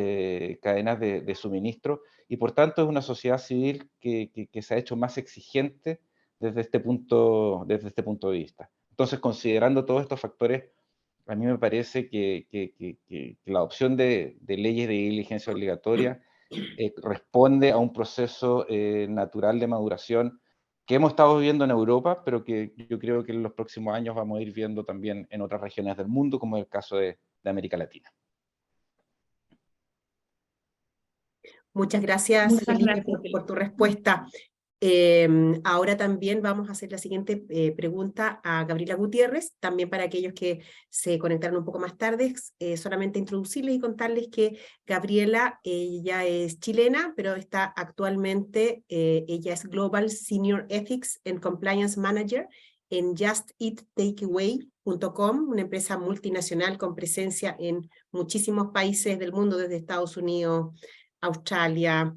cadenas de suministro, y por tanto es una sociedad civil que se ha hecho más exigente desde este punto de vista. Entonces, considerando todos estos factores, a mí me parece que la opción de leyes de diligencia obligatoria responde a un proceso natural de maduración que hemos estado viviendo en Europa, pero que yo creo que en los próximos años vamos a ir viendo también en otras regiones del mundo, como es el caso de América Latina. Muchas gracias, Felipe, por tu respuesta. Ahora también vamos a hacer la siguiente pregunta a Gabriela Gutiérrez, también para aquellos que se conectaron un poco más tarde, solamente introducirles y contarles que Gabriela, ella es chilena, pero está actualmente, ella es Global Senior Ethics and Compliance Manager en JustEatTakeaway.com, una empresa multinacional con presencia en muchísimos países del mundo, desde Estados Unidos, Australia,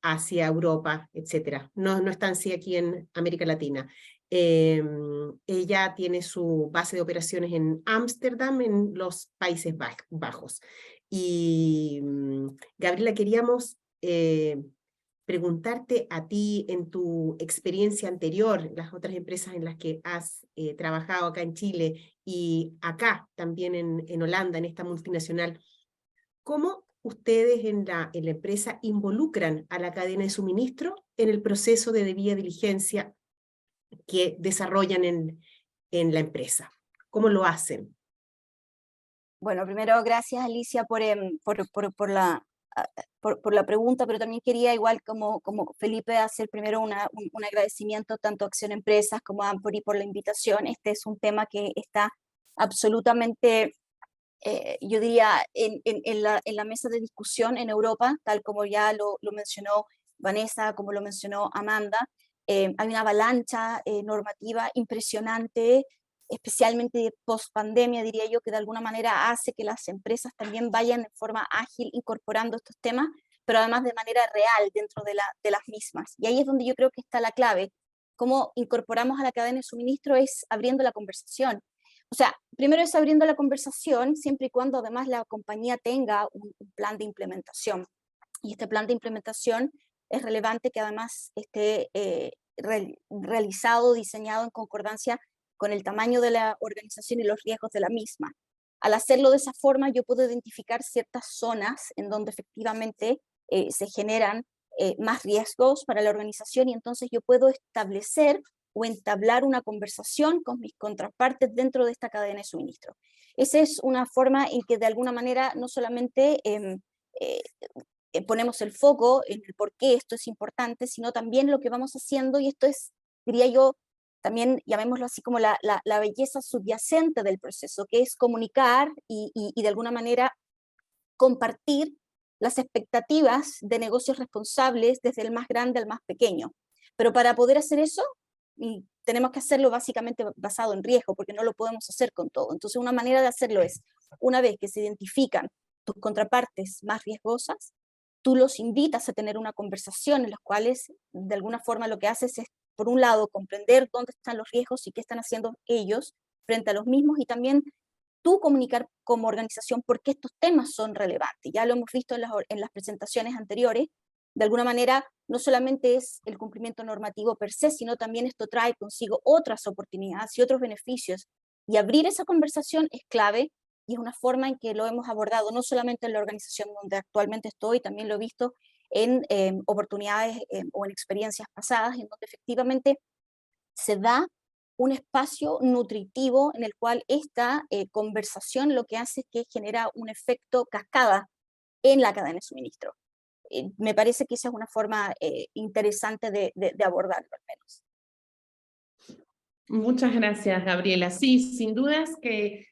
hacia Europa, etc. No están sí aquí en América Latina. Ella tiene su base de operaciones en Ámsterdam, en los Países Bajos. Y Gabriela, queríamos preguntarte a ti, en tu experiencia anterior, las otras empresas en las que has trabajado acá en Chile y acá también en Holanda, en esta multinacional, ¿cómo ustedes en la empresa involucran a la cadena de suministro en el proceso de debida diligencia que desarrollan en la empresa? ¿Cómo lo hacen? Bueno, primero, gracias Alicia por la pregunta, pero también quería, igual como Felipe, hacer primero un agradecimiento tanto a Acción Empresas como a Ampori por la invitación. Este es un tema que está absolutamente, yo diría, en la mesa de discusión en Europa, tal como ya lo mencionó Vanessa, como lo mencionó Amanda. Hay una avalancha normativa impresionante, especialmente post pandemia, diría yo, que de alguna manera hace que las empresas también vayan de forma ágil incorporando estos temas, pero además de manera real dentro de las mismas. Y ahí es donde yo creo que está la clave. Cómo incorporamos a la cadena de suministro es abriendo la conversación. O sea, primero es abriendo la conversación, siempre y cuando además la compañía tenga un plan de implementación. Y este plan de implementación es relevante que además esté realizado, diseñado en concordancia con el tamaño de la organización y los riesgos de la misma. Al hacerlo de esa forma, yo puedo identificar ciertas zonas en donde efectivamente se generan más riesgos para la organización, y entonces yo puedo establecer o entablar una conversación con mis contrapartes dentro de esta cadena de suministro. Esa es una forma en que de alguna manera no solamente ponemos el foco en el por qué esto es importante, sino también lo que vamos haciendo, y esto es, diría yo, también llamémoslo así como la belleza subyacente del proceso, que es comunicar y de alguna manera compartir las expectativas de negocios responsables desde el más grande al más pequeño. Pero para poder hacer eso, tenemos que hacerlo básicamente basado en riesgo, porque no lo podemos hacer con todo. Entonces una manera de hacerlo es, una vez que se identifican tus contrapartes más riesgosas, tú los invitas a tener una conversación en las cuales de alguna forma lo que haces es, por un lado, comprender dónde están los riesgos y qué están haciendo ellos frente a los mismos, y también tú comunicar como organización por qué estos temas son relevantes. Ya lo hemos visto en las presentaciones anteriores. De alguna manera, no solamente es el cumplimiento normativo per se, sino también esto trae consigo otras oportunidades y otros beneficios. Y abrir esa conversación es clave, y es una forma en que lo hemos abordado, no solamente en la organización donde actualmente estoy, también lo he visto en oportunidades o en experiencias pasadas, en donde efectivamente se da un espacio nutritivo en el cual esta conversación lo que hace es que genera un efecto cascada en la cadena de suministro. Me parece que esa es una forma interesante de abordarlo, al menos. Muchas gracias, Gabriela. Sí, sin dudas que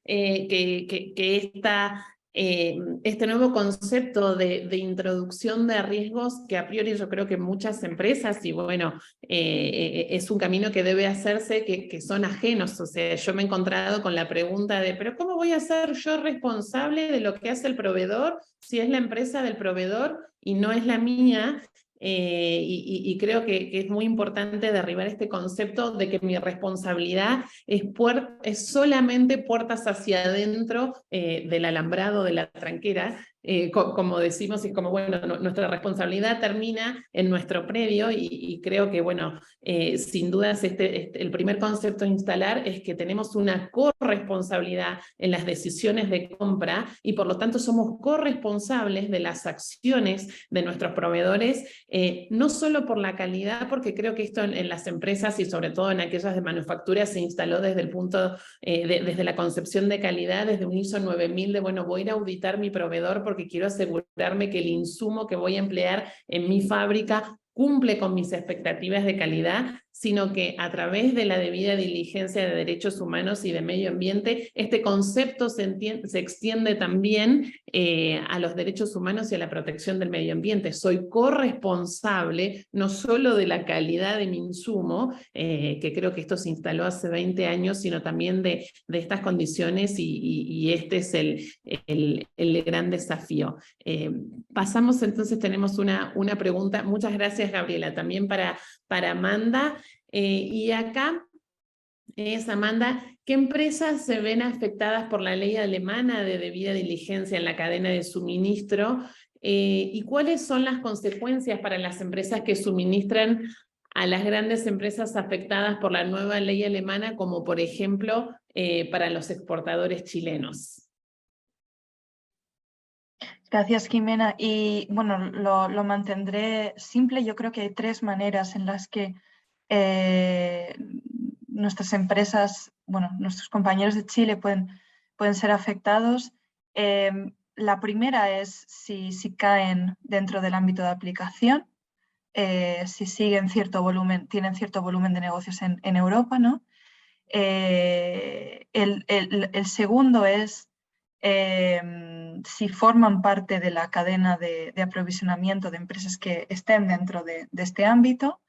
este nuevo concepto de introducción de riesgos, que a priori yo creo que muchas empresas, y bueno, es un camino que debe hacerse, que son ajenos. O sea, yo me he encontrado con la pregunta de, ¿pero cómo voy a ser yo responsable de lo que hace el proveedor si es la empresa del proveedor y no es la mía? Y creo que es muy importante derribar este concepto de que mi responsabilidad es solamente puertas hacia adentro del alambrado, de la tranquera, como decimos, y como, bueno, nuestra responsabilidad termina en nuestro predio, y creo que, bueno, sin dudas el primer concepto a instalar es que tenemos una corresponsabilidad en las decisiones de compra, y por lo tanto somos corresponsables de las acciones de nuestros proveedores, no solo por la calidad, porque creo que esto en las empresas y sobre todo en aquellas de manufactura se instaló desde el punto, desde la concepción de calidad, desde un ISO 9000 de, bueno, voy a ir a auditar mi proveedor porque quiero asegurarme que el insumo que voy a emplear en mi fábrica cumple con mis expectativas de calidad, sino que a través de la debida diligencia de derechos humanos y de medio ambiente, este concepto se extiende también a los derechos humanos y a la protección del medio ambiente. Soy corresponsable no solo de la calidad de mi insumo, que creo que esto se instaló hace 20 años, sino también de estas condiciones y este es el gran desafío. Pasamos entonces, tenemos una pregunta. Muchas gracias, Gabriela, también para Amanda. Y acá es, Amanda, ¿qué empresas se ven afectadas por la ley alemana de debida diligencia en la cadena de suministro? ¿Y cuáles son las consecuencias para las empresas que suministran a las grandes empresas afectadas por la nueva ley alemana, como por ejemplo para los exportadores chilenos? Gracias, Jimena. Y bueno, lo mantendré simple. Yo creo que hay 3 maneras en las que nuestras empresas, bueno, nuestros compañeros de Chile pueden ser afectados. La primera es si caen dentro del ámbito de aplicación, si siguen cierto volumen, tienen cierto volumen de negocios en Europa, ¿no? El segundo es si forman parte de la cadena de aprovisionamiento de empresas que estén dentro de este ámbito,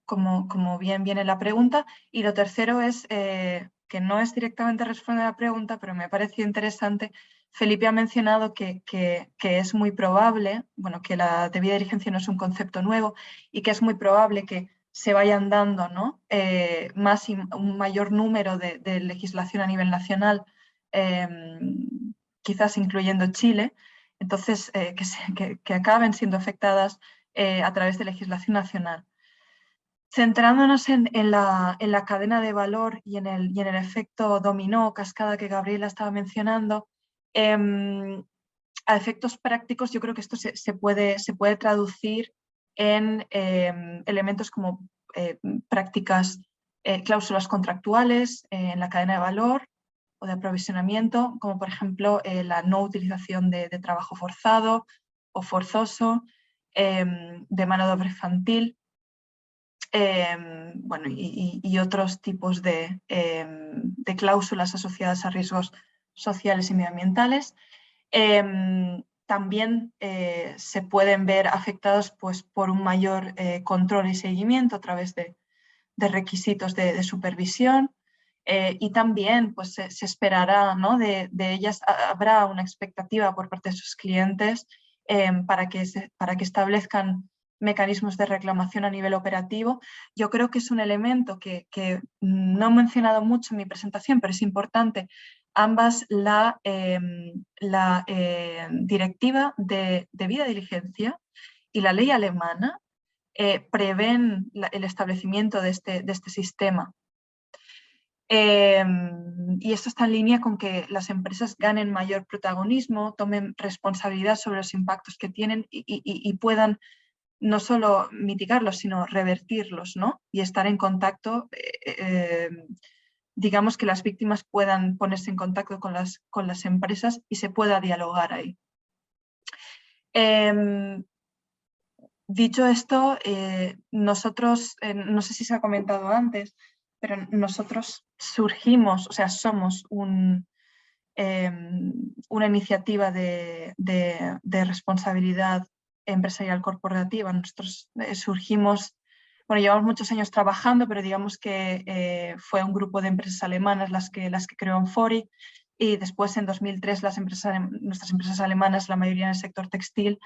como bien viene la pregunta. Y lo tercero es, que no es directamente responder a la pregunta, pero me pareció interesante. Felipe ha mencionado que es muy probable, bueno, que la debida diligencia no es un concepto nuevo y que es muy probable que se vayan dando, ¿no? Un mayor número de legislación a nivel nacional, quizás incluyendo Chile, entonces que acaben siendo afectadas a través de legislación nacional. Centrándonos en la cadena de valor y en el efecto dominó, cascada que Gabriela estaba mencionando, a efectos prácticos yo creo que esto se puede traducir en elementos como prácticas, cláusulas contractuales en la cadena de valor o de aprovisionamiento, como por ejemplo la no utilización de trabajo forzado o forzoso, de mano de obra infantil, bueno, y otros tipos de cláusulas asociadas a riesgos sociales y medioambientales. También se pueden ver afectados pues, por un mayor control y seguimiento a través de requisitos de supervisión, y también pues, se esperará, ¿no? de ellas, habrá una expectativa por parte de sus clientes para que establezcan mecanismos de reclamación a nivel operativo. Yo creo que es un elemento que no he mencionado mucho en mi presentación, pero es importante. Ambas, la directiva de debida diligencia y la ley alemana prevén el establecimiento de este sistema. Y esto está en línea con que las empresas ganen mayor protagonismo, tomen responsabilidad sobre los impactos que tienen y puedan no solo mitigarlos, sino revertirlos, ¿no? Y estar en contacto, digamos que las víctimas puedan ponerse en contacto con las empresas y se pueda dialogar ahí. Dicho esto, nosotros, no sé si se ha comentado antes, pero nosotros surgimos, o sea, somos una iniciativa de responsabilidad empresarial corporativa. Nosotros surgimos, bueno, llevamos muchos años trabajando, pero digamos que fue un grupo de empresas alemanas las que creó Amfori, y después en 2003 nuestras empresas alemanas, la mayoría en el sector textil,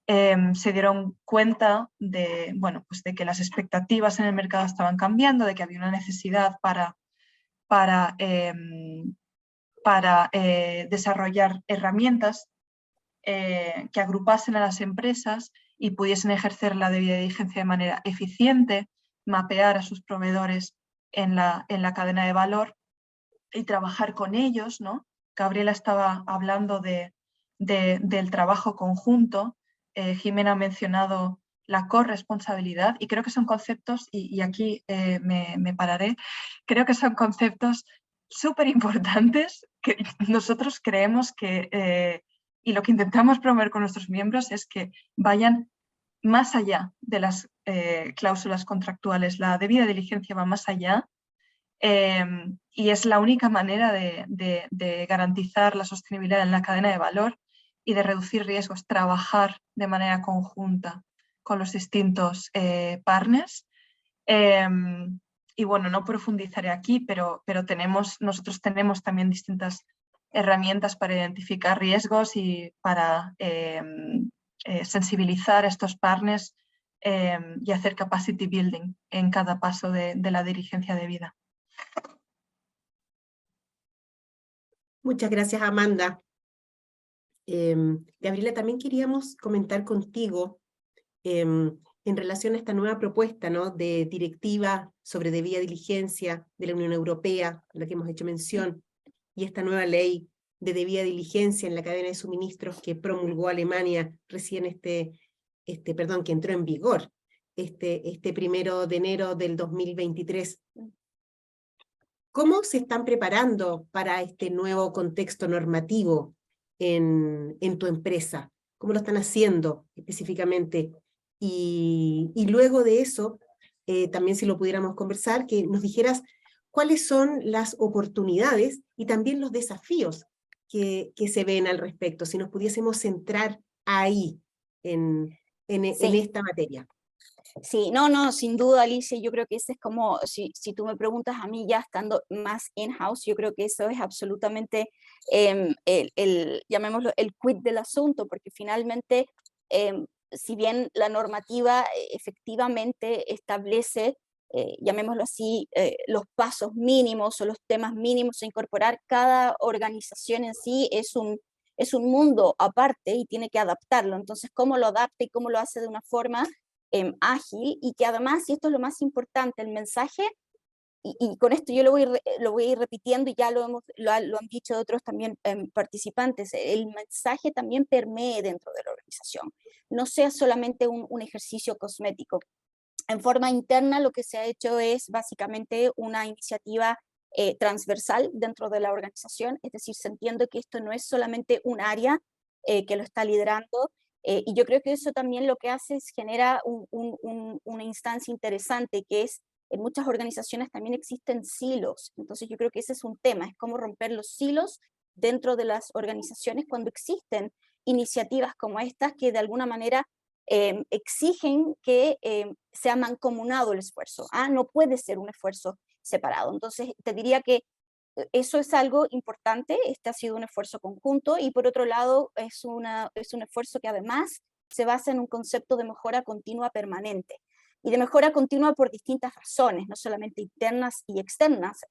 se dieron cuenta de, bueno, pues de que las expectativas en el mercado estaban cambiando, de que había una necesidad para desarrollar herramientas que agrupasen a las empresas y pudiesen ejercer la debida diligencia de manera eficiente, mapear a sus proveedores en la cadena de valor y trabajar con ellos, ¿no? Gabriela estaba hablando del trabajo conjunto, Jimena ha mencionado la corresponsabilidad, y creo que son conceptos, y aquí me pararé, creo que son conceptos súper importantes que nosotros creemos que, y lo que intentamos promover con nuestros miembros es que vayan más allá de las cláusulas contractuales. La debida diligencia va más allá y es la única manera de garantizar la sostenibilidad en la cadena de valor y de reducir riesgos, trabajar de manera conjunta con los distintos partners. Y bueno, no profundizaré aquí, pero nosotros tenemos también distintas herramientas para identificar riesgos y para sensibilizar a estos partners y hacer capacity building en cada paso de la diligencia debida. Muchas gracias, Amanda. Gabriela, también queríamos comentar contigo en relación a esta nueva propuesta, ¿no?, de directiva sobre debida diligencia de la Unión Europea, a la que hemos hecho mención, y esta nueva ley de debida diligencia en la cadena de suministros que promulgó Alemania recién que entró en vigor este 1 de enero del 2023. ¿Cómo se están preparando para este nuevo contexto normativo en tu empresa? ¿Cómo lo están haciendo específicamente? Y luego de eso, también si lo pudiéramos conversar, que nos dijeras cuáles son las oportunidades y también los desafíos que se ven al respecto, si nos pudiésemos centrar ahí en esta materia. Sí, no, sin duda, Alicia, yo creo que ese es como, si tú me preguntas a mí ya estando más in-house, yo creo que eso es absolutamente, llamémoslo, el quid del asunto, porque finalmente, si bien la normativa efectivamente establece, llamémoslo así, los pasos mínimos o los temas mínimos a incorporar, cada organización en sí es un mundo aparte y tiene que adaptarlo. Entonces, ¿cómo lo adapta y cómo lo hace de una forma ágil? Y que además, y esto es lo más importante, el mensaje, y con esto yo lo voy a ir repitiendo, y ya lo han dicho otros también participantes, el mensaje también permee dentro de la organización, no sea solamente un ejercicio cosmético. En forma interna lo que se ha hecho es básicamente una iniciativa transversal dentro de la organización, es decir, se entiende que esto no es solamente un área que lo está liderando, y yo creo que eso también lo que hace es genera una instancia interesante, que es, en muchas organizaciones también existen silos, entonces yo creo que ese es un tema, es cómo romper los silos dentro de las organizaciones cuando existen iniciativas como estas que de alguna manera exigen que sea mancomunado el esfuerzo. No puede ser un esfuerzo separado. Entonces te diría que eso es algo importante, este ha sido un esfuerzo conjunto, y por otro lado es un esfuerzo que además se basa en un concepto de mejora continua permanente, y de mejora continua por distintas razones, no solamente internas y externas,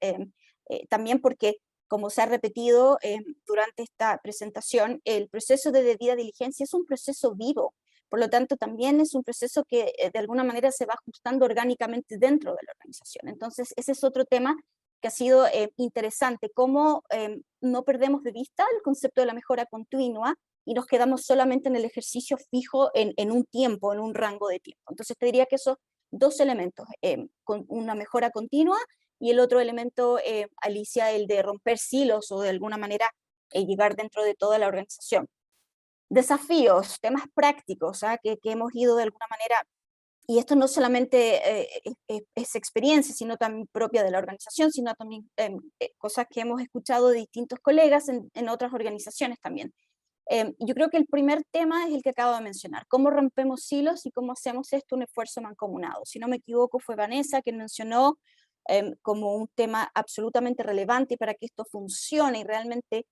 también porque, como se ha repetido durante esta presentación, el proceso de debida diligencia es un proceso vivo, por lo tanto también es un proceso que de alguna manera se va ajustando orgánicamente dentro de la organización. Entonces ese es otro tema que ha sido interesante, cómo no perdemos de vista el concepto de la mejora continua y nos quedamos solamente en el ejercicio fijo en un tiempo, en un rango de tiempo. Entonces te diría que esos dos elementos, con una mejora continua, y el otro elemento, Alicia, el de romper silos o de alguna manera llegar dentro de toda la organización. Desafíos, temas prácticos que hemos ido de alguna manera, y esto no solamente es experiencia, sino también propia de la organización, sino también cosas que hemos escuchado de distintos colegas en otras organizaciones también. Yo creo que el primer tema es el que acabo de mencionar, cómo rompemos silos y cómo hacemos esto un esfuerzo mancomunado. Si no me equivoco, fue Vanessa quien mencionó como un tema absolutamente relevante para que esto funcione y realmente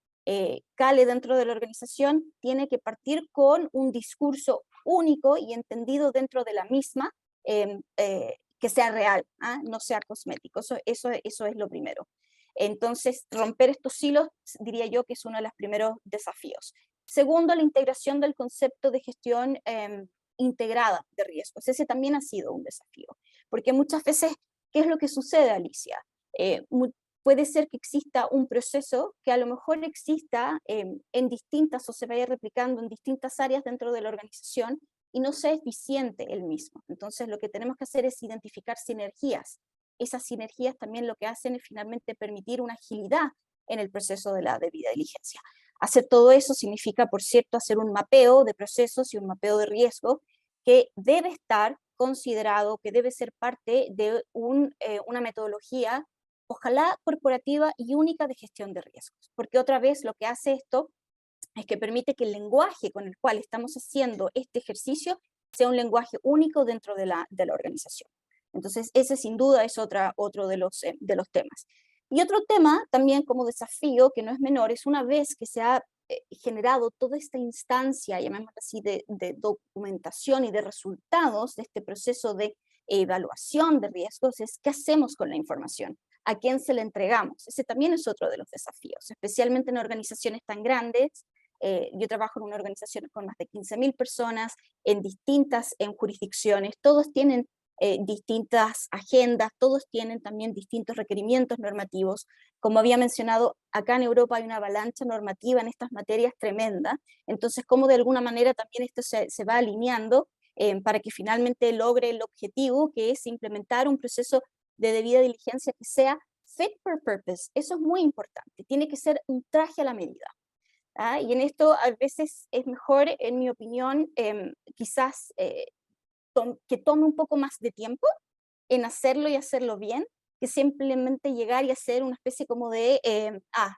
cale dentro de la organización, tiene que partir con un discurso único y entendido dentro de la misma, que sea real, no sea cosmético. Eso es lo primero. Entonces, romper estos hilos, diría yo que es uno de los primeros desafíos. Segundo, la integración del concepto de gestión integrada de riesgos. Ese también ha sido un desafío, porque muchas veces, ¿qué es lo que sucede, Alicia? Puede ser que exista un proceso que a lo mejor exista en distintas o se vaya replicando en distintas áreas dentro de la organización y no sea eficiente el mismo. Entonces lo que tenemos que hacer es identificar sinergias. Esas sinergias también lo que hacen es finalmente permitir una agilidad en el proceso de la debida diligencia. Hacer todo eso significa, por cierto, hacer un mapeo de procesos y un mapeo de riesgo que debe estar considerado, que debe ser parte de una metodología, ojalá corporativa y única de gestión de riesgos. Porque otra vez lo que hace esto es que permite que el lenguaje con el cual estamos haciendo este ejercicio sea un lenguaje único dentro de la organización. Entonces, ese sin duda es otro de los temas. Y otro tema también como desafío, que no es menor, es una vez que se ha generado toda esta instancia, llamémosla así, de documentación y de resultados de este proceso de evaluación de riesgos, es qué hacemos con la información, a quién se la entregamos. Ese también es otro de los desafíos, especialmente en organizaciones tan grandes. Yo trabajo en una organización con más de 15.000 personas en distintas jurisdicciones, todos tienen distintas agendas, todos tienen también distintos requerimientos normativos. Como había mencionado, acá en Europa hay una avalancha normativa en estas materias tremenda, entonces cómo de alguna manera también esto se va alineando para que finalmente logre el objetivo, que es implementar un proceso de debida diligencia que sea fit for purpose. Eso es muy importante, tiene que ser un traje a la medida. Y en esto a veces es mejor, en mi opinión, quizás que tome un poco más de tiempo en hacerlo y hacerlo bien, que simplemente llegar y hacer una especie como de,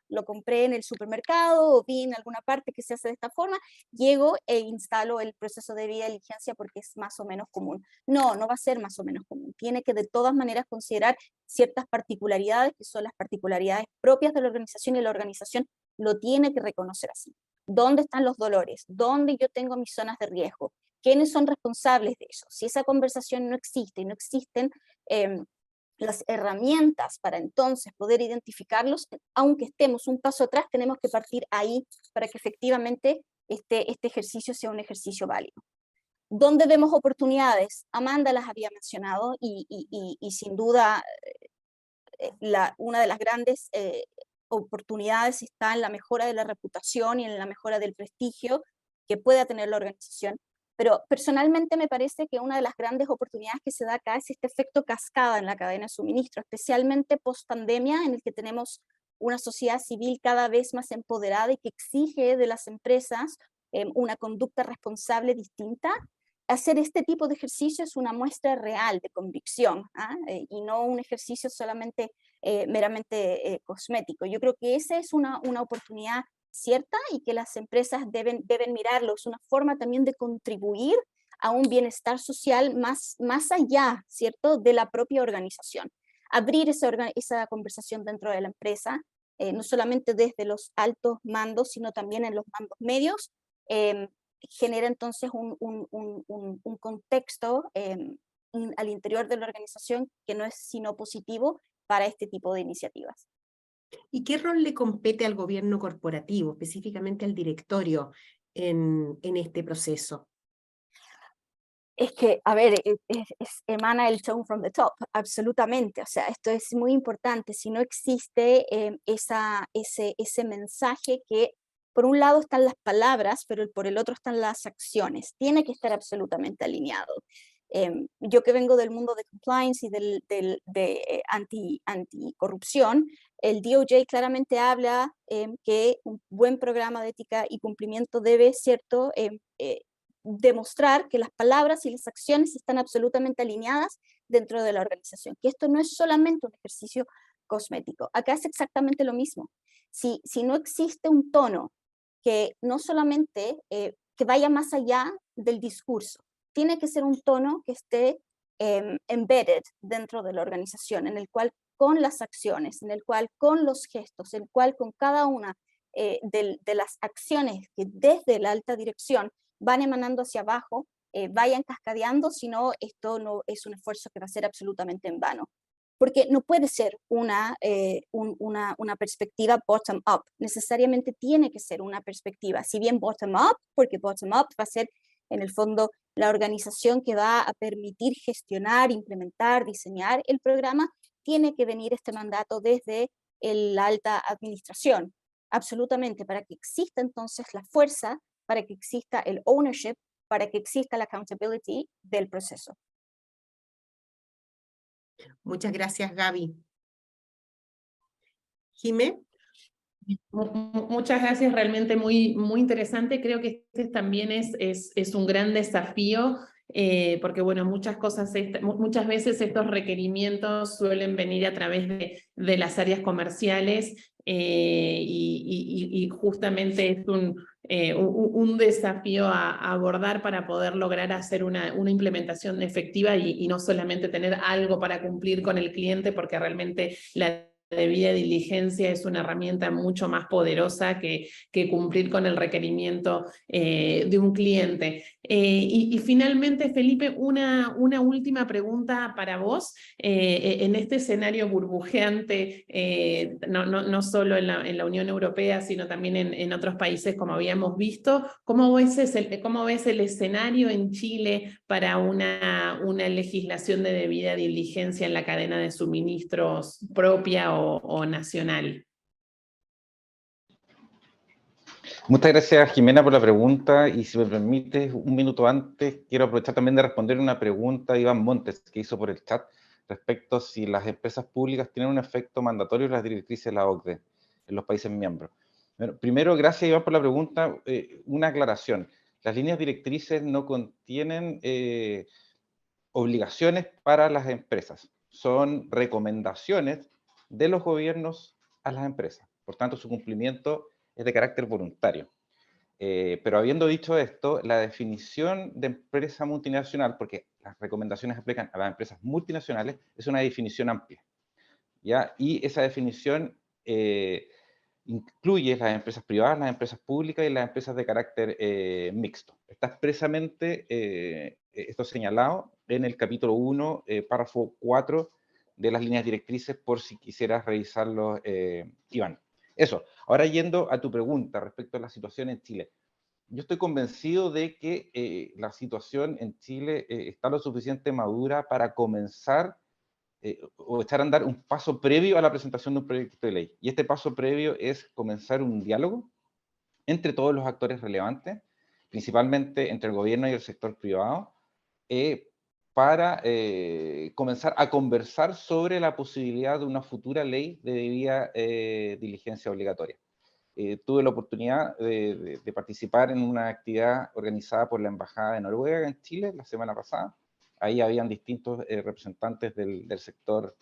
lo compré en el supermercado o vi en alguna parte que se hace de esta forma, llego e instalo el proceso de debida diligencia porque es más o menos común. No, no va a ser más o menos común. Tiene que de todas maneras considerar ciertas particularidades que son las particularidades propias de la organización, y la organización lo tiene que reconocer así. ¿Dónde están los dolores? ¿Dónde yo tengo mis zonas de riesgo? ¿Quiénes son responsables de eso? Si esa conversación no existe y no existen las herramientas para entonces poder identificarlos, aunque estemos un paso atrás, tenemos que partir ahí para que efectivamente este ejercicio sea un ejercicio válido. ¿Dónde vemos oportunidades? Amanda las había mencionado y sin duda una de las grandes oportunidades está en la mejora de la reputación y en la mejora del prestigio que pueda tener la organización. Pero personalmente me parece que una de las grandes oportunidades que se da acá es este efecto cascada en la cadena de suministro, especialmente post pandemia, en el que tenemos una sociedad civil cada vez más empoderada y que exige de las empresas una conducta responsable distinta. Hacer este tipo de ejercicio es una muestra real de convicción y no un ejercicio solamente meramente cosmético. Yo creo que esa es una oportunidad cierta y que las empresas deben mirarlo. Es una forma también de contribuir a un bienestar social más allá, ¿cierto?, de la propia organización. Abrir esa conversación dentro de la empresa, no solamente desde los altos mandos, sino también en los mandos medios, genera entonces un contexto al interior de la organización que no es sino positivo para este tipo de iniciativas. ¿Y qué rol le compete al gobierno corporativo, específicamente al directorio, en este proceso? Es que, a ver, emana el tone from the top, absolutamente. O sea, esto es muy importante. Si no existe ese mensaje que, por un lado están las palabras, pero por el otro están las acciones, tiene que estar absolutamente alineado. Yo que vengo del mundo de compliance y de anticorrupción, el DOJ claramente habla que un buen programa de ética y cumplimiento debe, ¿cierto?, demostrar que las palabras y las acciones están absolutamente alineadas dentro de la organización, que esto no es solamente un ejercicio cosmético. Acá es exactamente lo mismo. Si no existe un tono que no solamente que vaya más allá del discurso, tiene que ser un tono que esté embedded dentro de la organización, en el cual con las acciones, en el cual con los gestos, en el cual con cada una de las acciones que desde la alta dirección van emanando hacia abajo, vayan cascadeando, si no, esto no es un esfuerzo que va a ser absolutamente en vano. Porque no puede ser una perspectiva bottom-up, necesariamente tiene que ser una perspectiva, si bien bottom-up, porque bottom-up va a ser en el fondo la organización que va a permitir gestionar, implementar, diseñar el programa, tiene que venir este mandato desde la alta administración, absolutamente, para que exista entonces la fuerza, para que exista el ownership, para que exista la accountability del proceso. Muchas gracias, Gaby. Jimé. Muchas gracias, realmente muy interesante. Creo que este también es un gran desafío porque bueno, muchas veces estos requerimientos suelen venir a través de las áreas comerciales, y justamente es un desafío a abordar para poder lograr hacer una implementación efectiva y no solamente tener algo para cumplir con el cliente, porque realmente la debida diligencia es una herramienta mucho más poderosa que cumplir con el requerimiento de un cliente. Y finalmente, Felipe, una última pregunta para vos. En este escenario burbujeante, no solo en la Unión Europea, sino también en otros países, como habíamos visto, ¿cómo ves el escenario en Chile para una legislación de debida diligencia en la cadena de suministros propia o nacional? Muchas gracias, Jimena, por la pregunta, y si me permites, un minuto antes, quiero aprovechar también de responder una pregunta de Iván Montes, que hizo por el chat, respecto a si las empresas públicas tienen un efecto mandatorio en las directrices de la OCDE en los países miembros. Bueno, primero, gracias, Iván, por la pregunta. Una aclaración. Las líneas directrices no contienen obligaciones para las empresas. Son recomendaciones de los gobiernos a las empresas. Por tanto, su cumplimiento es de carácter voluntario. Pero habiendo dicho esto, la definición de empresa multinacional, porque las recomendaciones aplican a las empresas multinacionales, es una definición amplia, ¿ya? Y esa definición incluye las empresas privadas, las empresas públicas y las empresas de carácter mixto. Está expresamente esto señalado en el capítulo 1, párrafo 4 de las líneas directrices, por si quisieras revisarlo, Iván. Eso. Ahora, yendo a tu pregunta respecto a la situación en Chile. Yo estoy convencido de que la situación en Chile está lo suficiente madura para comenzar o echar a andar un paso previo a la presentación de un proyecto de ley. Y este paso previo es comenzar un diálogo entre todos los actores relevantes, principalmente entre el gobierno y el sector privado, para comenzar a conversar sobre la posibilidad de una futura ley de debida diligencia obligatoria. Tuve la oportunidad de participar en una actividad organizada por la Embajada de Noruega en Chile la semana pasada. Ahí habían distintos representantes del sector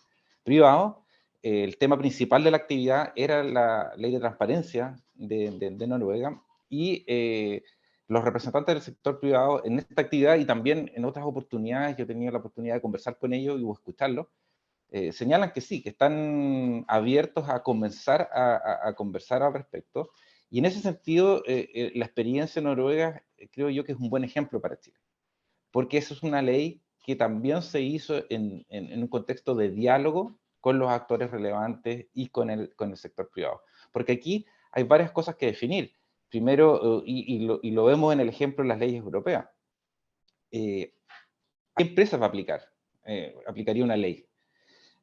privado. El tema principal de la actividad era la ley de transparencia de Noruega, y los representantes del sector privado en esta actividad y también en otras oportunidades, yo he tenido la oportunidad de conversar con ellos y escucharlos, señalan que sí, que están abiertos a comenzar a conversar al respecto. Y en ese sentido, la experiencia noruega creo yo que es un buen ejemplo para Chile, porque eso es una ley que también se hizo en un contexto de diálogo con los actores relevantes y con el sector privado. Porque aquí hay varias cosas que definir. Primero, y lo vemos en el ejemplo de las leyes europeas, ¿qué empresas va a aplicar? Aplicaría una ley.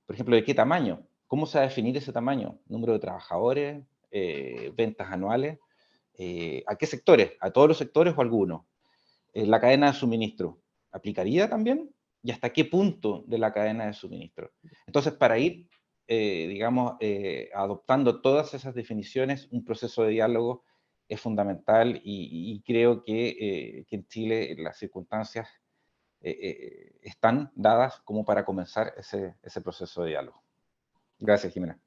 Por ejemplo, ¿de qué tamaño? ¿Cómo se va a definir ese tamaño? ¿Número de trabajadores? ¿Ventas anuales? ¿A qué sectores? ¿A todos los sectores o a algunos? ¿La cadena de suministro aplicaría también? ¿Y hasta qué punto de la cadena de suministro? Entonces, para ir, digamos, adoptando todas esas definiciones, un proceso de diálogo es fundamental, y creo que en Chile las circunstancias están dadas como para comenzar ese proceso de diálogo. Gracias, Jimena.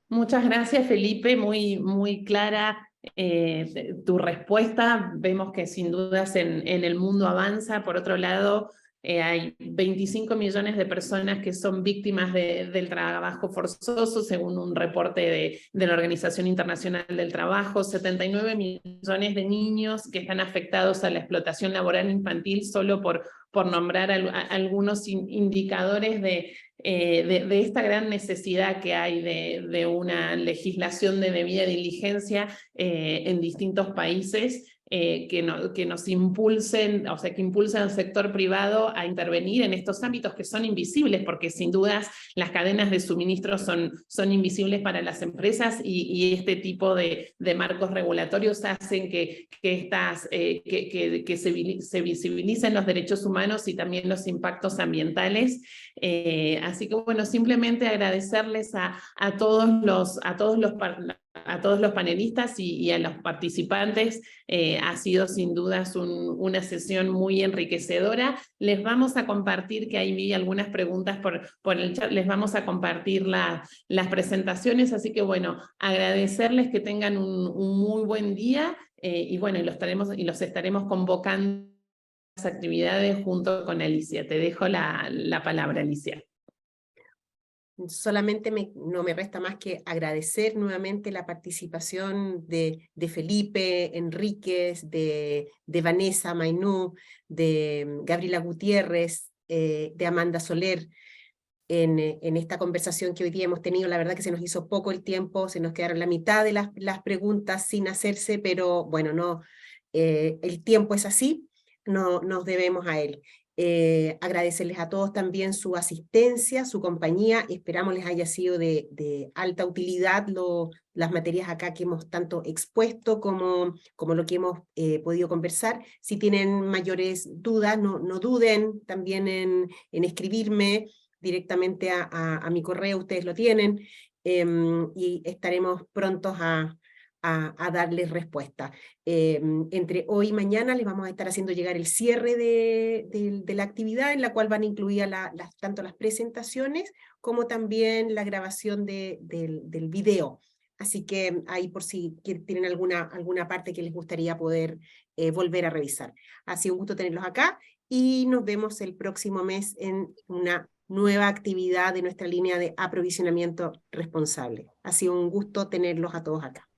Muchas gracias, Felipe, muy clara tu respuesta. Vemos que sin dudas en el mundo avanza. Por otro lado, hay 25 millones de personas que son víctimas del trabajo forzoso, según un reporte de la Organización Internacional del Trabajo. 79 millones de niños que están afectados a la explotación laboral infantil, solo por nombrar algunos indicadores de esta gran necesidad que hay de una legislación de debida diligencia en distintos países, que nos impulsen, o sea, que impulsen al sector privado a intervenir en estos ámbitos que son invisibles, porque sin dudas las cadenas de suministro son invisibles para las empresas, y este tipo de marcos regulatorios hacen que se visibilicen los derechos humanos y también los impactos ambientales. Así que bueno, simplemente agradecerles a todos los a todos los panelistas y a los participantes. Ha sido sin dudas una sesión muy enriquecedora. Les vamos a compartir, que ahí vi algunas preguntas por el chat, les vamos a compartir las presentaciones, así que bueno, agradecerles que tengan un muy buen día, y bueno, y los estaremos convocando a las actividades junto con Alicia. Te dejo la palabra, Alicia. Solamente no me resta más que agradecer nuevamente la participación de Felipe Enríquez, de Vanessa Mainú, de Gabriela Gutiérrez, de Amanda Soler, en esta conversación que hoy día hemos tenido. La verdad que se nos hizo poco el tiempo, se nos quedaron la mitad de las preguntas sin hacerse, pero bueno, no, el tiempo es así, no nos debemos a él. Agradecerles a todos también su asistencia, su compañía. Esperamos les haya sido de alta utilidad las materias acá que hemos tanto expuesto como lo que hemos podido conversar. Si tienen mayores dudas, no duden también en escribirme directamente a mi correo, ustedes lo tienen, y estaremos prontos a darles respuesta. Entre hoy y mañana les vamos a estar haciendo llegar el cierre de la actividad, en la cual van incluidas tanto las presentaciones como también la grabación del video. Así que ahí, por si tienen alguna parte que les gustaría poder volver a revisar. Ha sido un gusto tenerlos acá y nos vemos el próximo mes en una nueva actividad de nuestra línea de aprovisionamiento responsable. Ha sido un gusto tenerlos a todos acá.